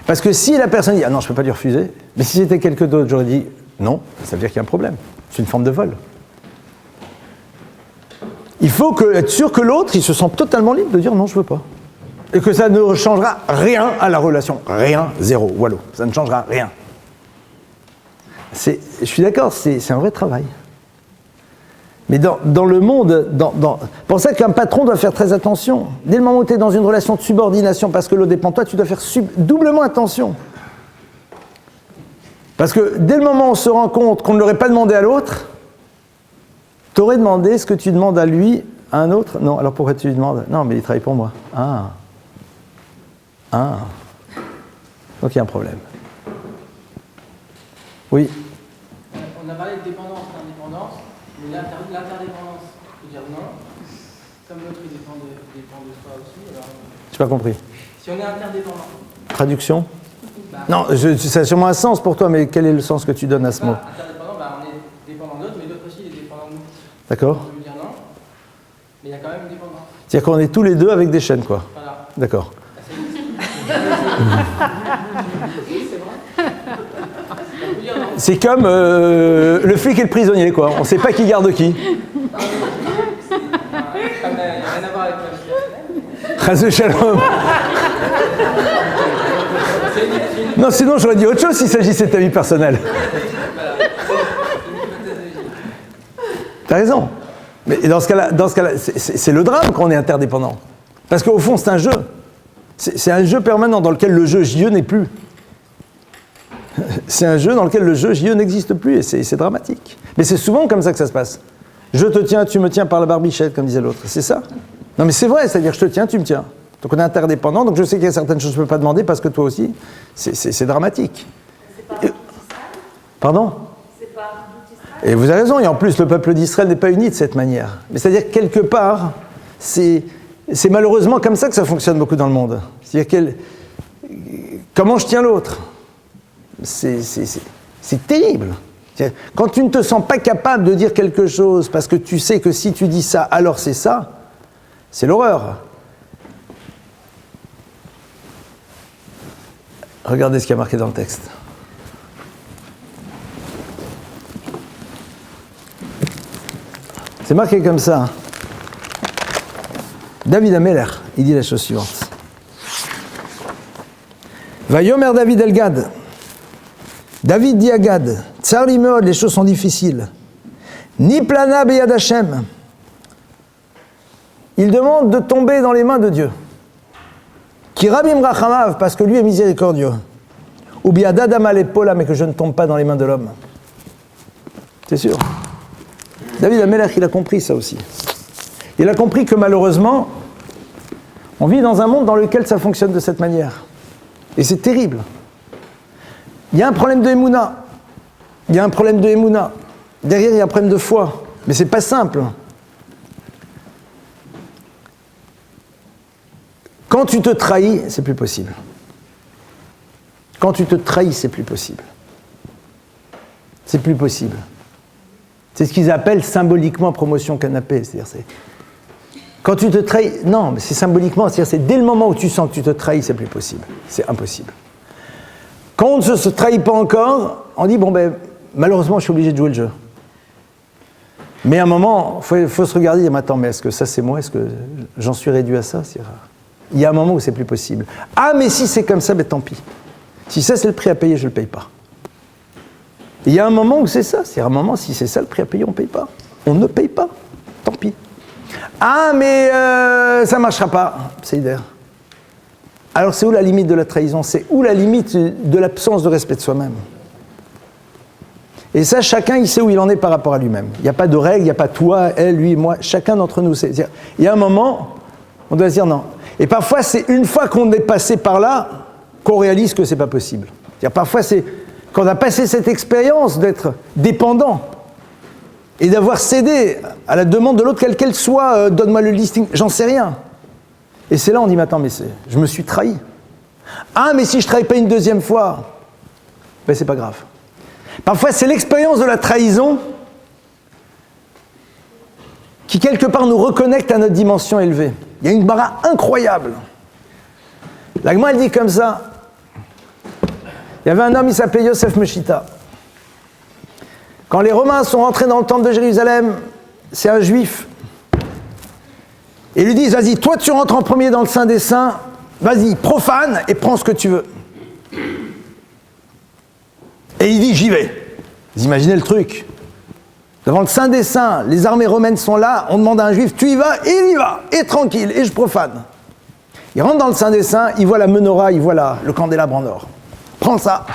A: Parce que si la personne dit, ah non, je ne peux pas lui refuser, mais si c'était quelqu'un d'autre, j'aurais dit non, ça veut dire qu'il y a un problème. C'est une forme de vol. Il faut être sûr que l'autre, il se sent totalement libre de dire non, je ne veux pas. Et que ça ne changera rien à la relation. Rien, zéro, wallo. Ça ne changera rien. Je suis d'accord, c'est un vrai travail. Mais dans le monde, pour ça qu'un patron doit faire très attention. Dès le moment où tu es dans une relation de subordination parce que l'autre dépend de toi, tu dois faire doublement attention. Parce que dès le moment où on se rend compte qu'on ne l'aurait pas demandé à l'autre, tu aurais demandé ce que tu demandes à lui, à un autre. Non, alors pourquoi tu lui demandes? Non, mais il travaille pour moi. Ah. Donc il y a un problème. Oui.
D: On a parlé de dépendance, d'indépendance, mais l'interdépendance, je veux dire non, comme l'autre il dépend de soi aussi. Alors,
A: J'ai pas compris.
D: si on est interdépendant.
A: Traduction? Non, ça a sûrement un sens pour toi, mais quel est le sens que tu donnes à ce mot?
D: Interdépendant, on est dépendant de l'autre, mais l'autre aussi il est dépendant de nous.
A: D'accord.
D: Je veux dire non, mais il y a quand même une dépendance.
A: C'est-à-dire qu'on est tous les deux avec des chaînes, quoi.
D: Voilà.
A: D'accord.
D: Oui, c'est vrai. On peut dire non.
A: C'est comme le flic et le prisonnier, quoi. On ne sait pas qui garde qui.
D: Ça n'a rien à voir avec la
A: Chazé shalom. Non, sinon j'aurais dit autre chose s'il s'agissait de ta vie personnelle. T'as raison. Mais dans ce cas-là, c'est le drame quand on est interdépendant. Parce qu'au fond, c'est un jeu. C'est un jeu permanent dans lequel le jeu JE n'est plus. C'est un jeu dans lequel le jeu JE n'existe plus et c'est dramatique. Mais c'est souvent comme ça que ça se passe. Je te tiens, tu me tiens par la barbichette, comme disait l'autre. C'est ça. Non mais c'est vrai, c'est-à-dire je te tiens, tu me tiens. Donc on est interdépendant, donc je sais qu'il y a certaines choses que je ne peux pas demander parce que toi aussi, c'est dramatique.
C: C'est pas d'Israël.
A: Pardon?
C: C'est pas d'Israël.
A: Et vous avez raison, et en plus le peuple d'Israël n'est pas uni de cette manière. Mais c'est-à-dire que quelque part, c'est malheureusement comme ça que ça fonctionne beaucoup dans le monde. C'est-à-dire comment je tiens l'autre? C'est terrible. Quand tu ne te sens pas capable de dire quelque chose parce que tu sais que si tu dis ça, alors c'est ça, c'est l'horreur. Regardez ce qu'il y a marqué dans le texte. C'est marqué comme ça. David Ameler, il dit la chose suivante. Vayomer David el Gad. David dit à Gad, Tsar li meod, les choses sont difficiles. Ni plana beyad Hashem. Il demande de tomber dans les mains de Dieu. Qui rabim rachamav, parce que lui est miséricordieux. Ou biad adam alepola, mais que je ne tombe pas dans les mains de l'homme. C'est sûr. David Ameler, il a compris ça aussi. Il a compris que malheureusement, on vit dans un monde dans lequel ça fonctionne de cette manière. Et c'est terrible. Il y a un problème de Emouna. Il y a un problème de Emouna. Derrière, il y a un problème de foi. Mais c'est pas simple. Quand tu te trahis, c'est plus possible. Quand tu te trahis, c'est plus possible. C'est plus possible. C'est ce qu'ils appellent symboliquement promotion canapé. C'est-à-dire, quand tu te trahis, non, mais c'est symboliquement, c'est-à-dire c'est dès le moment où tu sens que tu te trahis, c'est plus possible. C'est impossible. Quand on ne se trahit pas encore, on dit, bon ben, malheureusement, je suis obligé de jouer le jeu. Mais à un moment, il faut se regarder et dire, attends, mais est-ce que ça c'est moi? Est-ce que j'en suis réduit à ça? Il y a un moment où c'est plus possible. Ah, mais si c'est comme ça, ben tant pis. Si ça c'est le prix à payer, je ne le paye pas. Et il y a un moment où c'est ça. C'est un moment, si c'est ça le prix à payer, on ne paye pas. On ne paye pas. Tant pis. Ah, mais ça ne marchera pas. C'est idéal. Alors c'est où la limite de la trahison? C'est où la limite de l'absence de respect de soi-même? Et ça, chacun, il sait où il en est par rapport à lui-même. Il n'y a pas de règle, il n'y a pas toi, elle, lui, moi. Chacun d'entre nous sait. Il y a un moment, on doit se dire non. Et parfois, c'est une fois qu'on est passé par là qu'on réalise que ce n'est pas possible. Parfois, c'est quand on a passé cette expérience d'être dépendant et d'avoir cédé à la demande de l'autre, quelle qu'elle soit, donne-moi le listing, j'en sais rien. Et c'est là on dit, mais attends, mais je me suis trahi. Ah, mais si je ne trahis pas une deuxième fois, ben c'est pas grave. Parfois, c'est l'expérience de la trahison qui, quelque part, nous reconnecte à notre dimension élevée. Il y a une bara incroyable. La Gemara, elle dit comme ça. Il y avait un homme, il s'appelait Yosef Meshita. Quand les Romains sont rentrés dans le temple de Jérusalem, c'est un juif. Et ils lui disent, vas-y, toi tu rentres en premier dans le Saint des Saints, vas-y, profane et prends ce que tu veux. Et il dit, j'y vais. Vous imaginez le truc. Devant le Saint des Saints, les armées romaines sont là, on demande à un juif, tu y vas, et il y va, et tranquille, et je profane. Il rentre dans le Saint des Saints, il voit la menorah, il voit le candélabre en or. Prends ça.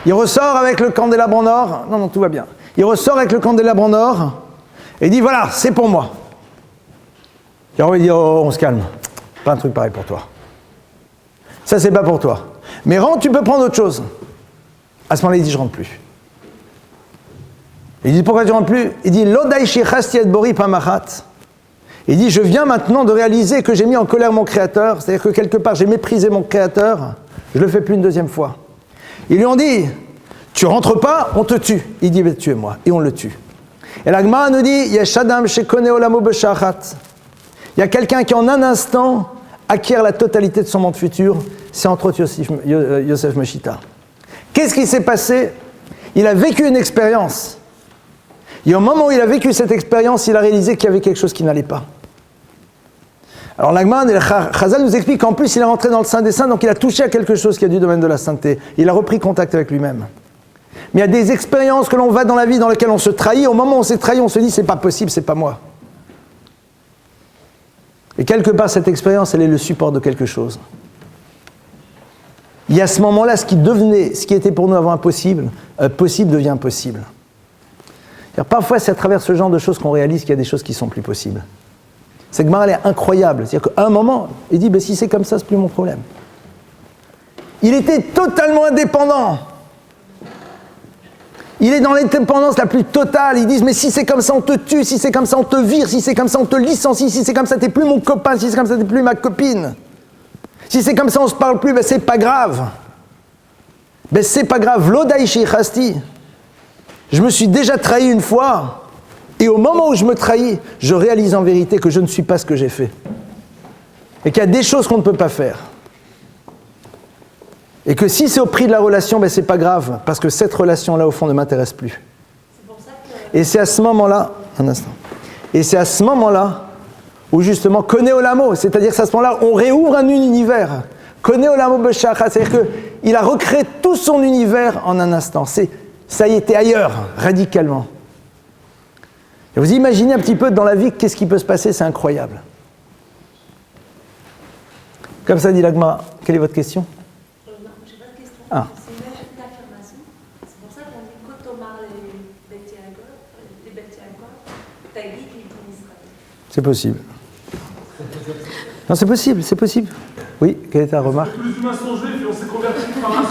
A: Il ressort avec le candélabre en or, non, tout va bien. Il ressort avec le candélabre en or, et il dit, voilà, c'est pour moi. Et on lui dit, oh, on se calme, pas un truc pareil pour toi. Ça, c'est pas pour toi. Mais rentre, tu peux prendre autre chose. À ce moment-là, il dit, je rentre plus. Il dit, pourquoi tu rentres plus? Il dit, l'odaishi chastiet bori pamachat. Il dit, je viens maintenant de réaliser que j'ai mis en colère mon Créateur, c'est-à-dire que quelque part, j'ai méprisé mon Créateur, je le fais plus une deuxième fois. Ils lui ont dit, tu rentres pas, on te tue. Il dit, tuez-moi, et on le tue. Et la Gemara nous dit, yeshadam shekone olamo b'shachat. Il y a quelqu'un qui en un instant acquiert la totalité de son monde futur, c'est entre autres Yosef Meshita. Qu'est-ce qui s'est passé? Il a vécu une expérience. Et au moment où il a vécu cette expérience, il a réalisé qu'il y avait quelque chose qui n'allait pas. Alors l'Agman et le Chazal nous expliquent qu'en plus il est rentré dans le Saint des Saints, donc il a touché à quelque chose qui est du domaine de la sainteté. Il a repris contact avec lui-même. Mais il y a des expériences que l'on va dans la vie dans lesquelles on se trahit. Au moment où on s'est trahi, on se dit c'est pas possible, c'est pas moi. Et quelque part, cette expérience, elle est le support de quelque chose. Il y a à ce moment-là, ce qui était pour nous avant impossible, possible devient possible. Parfois, c'est à travers ce genre de choses qu'on réalise qu'il y a des choses qui sont plus possibles. Cette Gemara, elle est incroyable. C'est-à-dire qu'à un moment, il dit, si c'est comme ça, c'est plus mon problème. Il était totalement indépendant. Il est dans l'indépendance la plus totale. Ils disent, mais si c'est comme ça, on te tue. Si c'est comme ça, on te vire. Si c'est comme ça, on te licencie. Si c'est comme ça, t'es plus mon copain. Si c'est comme ça, t'es plus ma copine. Si c'est comme ça, on se parle plus, c'est pas grave. C'est pas grave. L'odaishi chasti. Je me suis déjà trahi une fois. Et au moment où je me trahis, je réalise en vérité que je ne suis pas ce que j'ai fait. Et qu'il y a des choses qu'on ne peut pas faire. Et que si c'est au prix de la relation, c'est pas grave, parce que cette relation-là, au fond, ne m'intéresse plus.
C: C'est pour ça que...
A: Et c'est à ce moment-là, un instant, et c'est à ce moment-là où justement, connaît Olamo, c'est-à-dire que c'est à ce moment-là, on réouvre un univers. Connaît Olamo B'Shachat, c'est-à-dire qu'il a recréé tout son univers en un instant. Ça y était ailleurs, radicalement. Et vous imaginez un petit peu dans la vie, qu'est-ce qui peut se passer, c'est incroyable. Comme ça dit l'Agma, quelle est votre question?
C: Non, je n'ai pas de question.
A: Ah.
C: C'est une affirmation. C'est pour ça qu'on dit Kotomar les Betiagor, Tagit les Israël.
A: C'est possible. Non, c'est possible, c'est possible. Oui, quelle est ta remarque?
E: Les humains sont juifs et on s'est convertis par un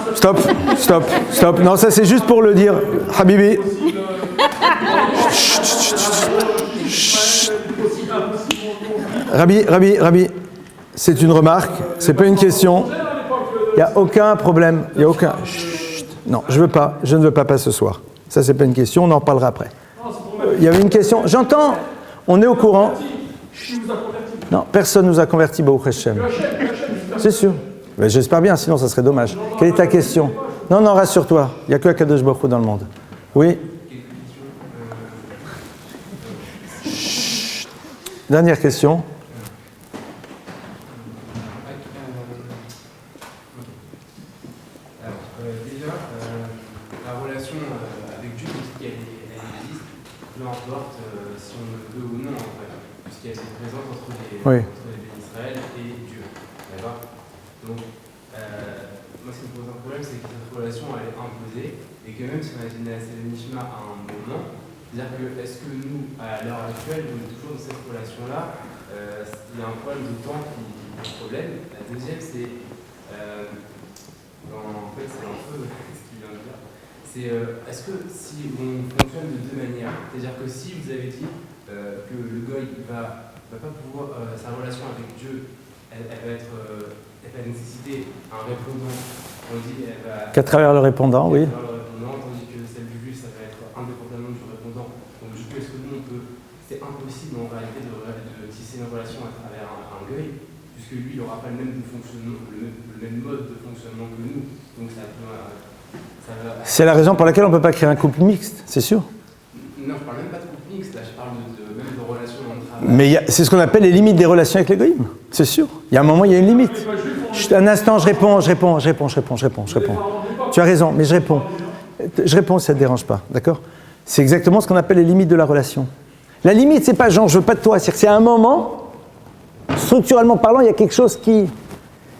A: Stop. Non, ça c'est juste pour le dire. Habibi. Rabbi, c'est une remarque, c'est pas une question. Il n'y a aucun problème. Il y a aucun. Chut. Non, je ne veux pas ce soir. Ça, c'est pas une question, on en parlera après. Il y avait une question. J'entends, on est au courant. Non, personne ne nous a convertis, Baruch Hashem. C'est sûr. Mais j'espère bien, sinon ça serait dommage. Quelle est ta question? Non, rassure-toi. Il n'y a que Akadosh Baruch Hu dans le monde. Oui. Chut. Dernière question.
F: relation avec Dieu, elle existe, peu importe si on le veut ou non, en fait, puisqu'elle est présente entre les bénis Israël et Dieu. D'accord? Donc, moi, ce qui me pose un problème, c'est que cette relation, elle est imposée, et que même si on a été à Nishma à un moment, c'est-à-dire que est-ce que nous, à l'heure actuelle, on est toujours dans cette relation-là, il y a un problème de temps qui pose problème. La deuxième, c'est, en fait, c'est un peu ce qu'il vient de dire, c'est est-ce que si on fonctionne de deux manières, c'est-à-dire que si vous avez dit que le goy va pas pouvoir, sa relation avec Dieu, elle va nécessiter un répondant, on dit elle va...
A: Qu'à travers le répondant, oui.
F: Tandis que celle du juif, ça va être indépendamment du répondant. Donc du coup, est-ce que nous, c'est impossible en réalité de tisser une relation à travers un goy, puisque lui, il n'aura pas le même fonctionnement, le même mode de fonctionnement que nous. Donc ça va...
A: C'est la raison pour laquelle on ne peut pas créer un couple mixte, c'est sûr.
F: Non, je parle même pas de couple mixte, là, je parle même de relations dans le travail.
A: Mais c'est ce qu'on appelle les limites des relations avec l'égoïsme, c'est sûr. Il y a un moment, il y a une limite. Chut, un instant, je réponds. Tu as raison, mais je réponds. Ça ne te dérange pas, d'accord? C'est exactement ce qu'on appelle les limites de la relation. La limite, c'est pas genre, je veux pas de toi, c'est que c'est à un moment, structurellement parlant, il y a quelque chose qui...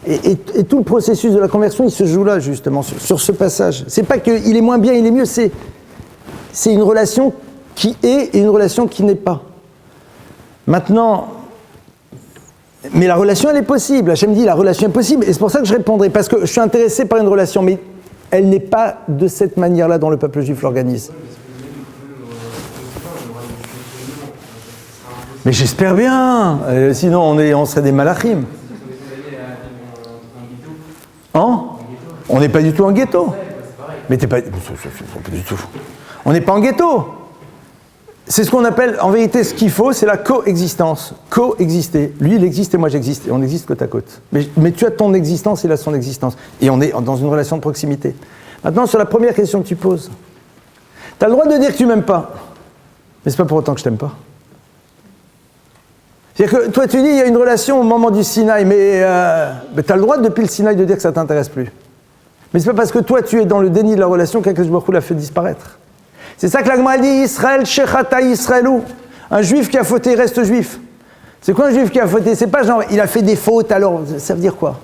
A: Et tout le processus de la conversion, il se joue là, justement, sur ce passage. C'est pas qu'il est moins bien, il est mieux, c'est une relation qui est et une relation qui n'est pas. Maintenant, mais la relation, elle est possible. Hachem dit, la relation est possible, et c'est pour ça que je répondrai, parce que je suis intéressé par une relation, mais elle n'est pas de cette manière-là dont le peuple juif l'organise. Mais j'espère bien, sinon on serait des malachim. On n'est pas du tout en ghetto. Mais t'es pas du tout. On n'est pas en ghetto. C'est ce qu'on appelle, en vérité, ce qu'il faut, c'est la coexistence. Coexister. Lui, il existe et moi, j'existe. Et on existe côte à côte. Mais tu as ton existence, il a son existence. Et on est dans une relation de proximité. Maintenant, sur la première question que tu poses, tu as le droit de dire que tu m'aimes pas. Mais c'est pas pour autant que je t'aime pas. C'est-à-dire que toi, tu dis, il y a une relation au moment du Sinaï, mais tu as le droit, depuis le Sinaï, de dire que ça ne t'intéresse plus. Mais c'est pas parce que toi, tu es dans le déni de la relation qu'Akadosh Baruch Hu l'a fait disparaître. C'est ça que la Gemara dit, Israël, Shechata Israelou. Un juif qui a fauté reste juif. C'est quoi un juif qui a fauté? C'est pas genre, il a fait des fautes, alors, ça veut dire quoi?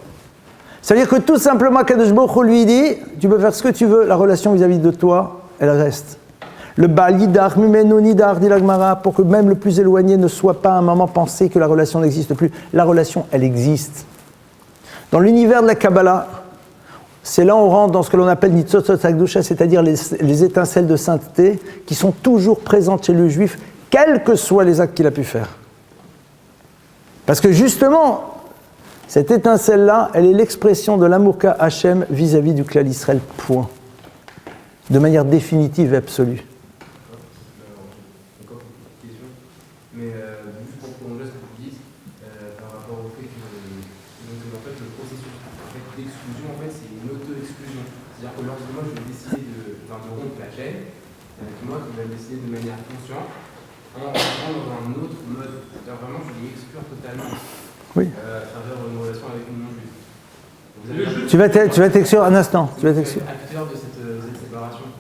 A: Ça veut dire que tout simplement, Akadosh Baruch Hu lui dit, tu peux faire ce que tu veux, la relation vis-à-vis de toi, elle reste. Le Baal Yidar, Mimenu Nidar, dit la Gemara, pour que même le plus éloigné ne soit pas à un moment pensé que la relation n'existe plus. La relation, elle existe. Dans l'univers de la Kabbalah, c'est là où on rentre dans ce que l'on appelle Nitzotzot Hakdusha, c'est-à-dire les étincelles de sainteté qui sont toujours présentes chez le juif, quels que soient les actes qu'il a pu faire. Parce que justement, cette étincelle-là, elle est l'expression de l'amour qu'a Hachem vis-à-vis du clan Israël, point. De manière définitive et absolue.
F: Mais juste pour prolonger ce que tu dis, par rapport au fait que en fait, le processus d'exclusion, en fait, c'est une auto-exclusion. C'est-à-dire que lorsque moi je vais décider de rompre la chaîne, avec moi qui va décider de manière consciente, en rentrant dans un autre mode. C'est-à-dire vraiment, je vais exclure totalement à travers une relation avec une non-juive.
A: Tu vas t'exclure un instant. Tu vas t'exclure.
F: Acteur de cette séparation.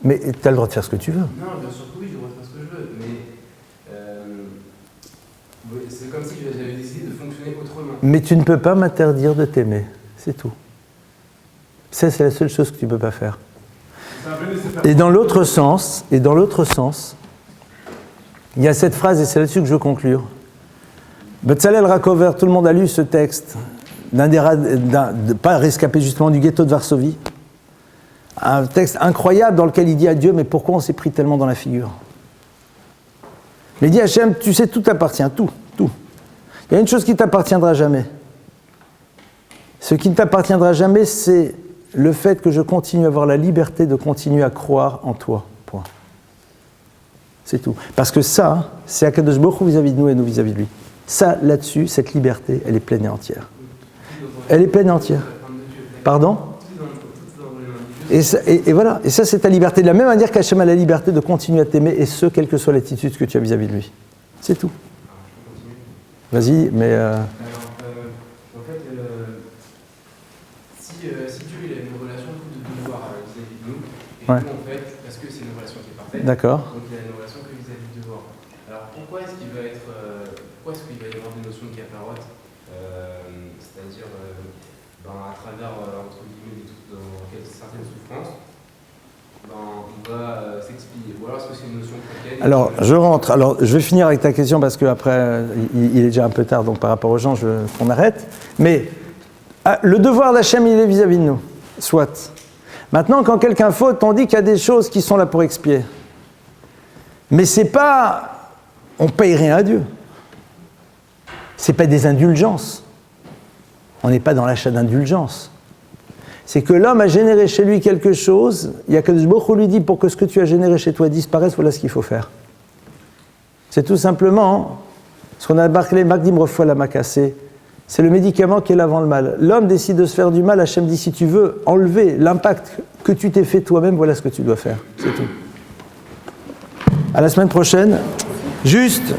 A: Mais tu as le droit de faire ce que tu veux.
F: Non, bien sûr que oui, j'ai le droit de faire ce que je veux, mais c'est comme si j'avais décidé de fonctionner autrement. Mais
A: tu ne peux pas m'interdire de t'aimer, c'est tout. Ça, c'est la seule chose que tu ne peux pas faire. Et dans l'autre sens, il y a cette phrase, et c'est là-dessus que je veux conclure. Betzalel Rakover, tout le monde a lu ce texte, pas rescapé justement du ghetto de Varsovie. Un texte incroyable dans lequel il dit à Dieu, mais pourquoi on s'est pris tellement dans la figure? Il dit Hachem, tu sais, tout t'appartient, tout. Il y a une chose qui ne t'appartiendra jamais. Ce qui ne t'appartiendra jamais, c'est le fait que je continue à avoir la liberté de continuer à croire en toi. Point. C'est tout. Parce que ça, c'est Akadosh Baruch Hu vis-à-vis de nous et nous vis-à-vis de lui. Ça, là-dessus, cette liberté, elle est pleine et entière. Elle est pleine et entière. Pardon ? Et voilà. Et ça, c'est ta liberté. De la même manière qu'Hachem a la liberté de continuer à t'aimer, et ce, quelle que soit l'attitude que tu as vis-à-vis de lui. C'est tout. Vas-y, mais...
F: Alors, en fait, si Dieu il a une relation de devoir vis-à-vis de nous, Et
A: Ouais.
F: nous, en fait, parce que c'est une relation qui est parfaite,
A: D'accord.
F: donc il y a une relation que vis-à-vis de dehors. Alors pourquoi est-ce qu'il va y avoir des notions de caparote, c'est-à-dire à travers, entre guillemets, des trucs dans certaines souffrances, on va s'expliquer. Ou alors est-ce que c'est une notion chrétienne?
A: Alors, je rentre. Alors, je vais finir avec ta question parce qu'après, il est déjà un peu tard, donc par rapport aux gens, on arrête. Mais le devoir d'Hachem, il est vis-à-vis de nous. Soit. Maintenant, quand quelqu'un faute, on dit qu'il y a des choses qui sont là pour expier. Mais c'est pas... On paye rien à Dieu. C'est pas des indulgences. On n'est pas dans l'achat d'indulgences. C'est que l'homme a généré chez lui quelque chose, il y a qu'Akadosh Baruch Hu lui dit, pour que ce que tu as généré chez toi disparaisse, voilà ce qu'il faut faire. C'est tout simplement ce qu'on a marqué, Magdim refoua la makassé. C'est le médicament qui est l'avant le mal. L'homme décide de se faire du mal, Hachem dit, si tu veux enlever l'impact que tu t'es fait toi-même, voilà ce que tu dois faire. C'est tout. À la semaine prochaine. Juste...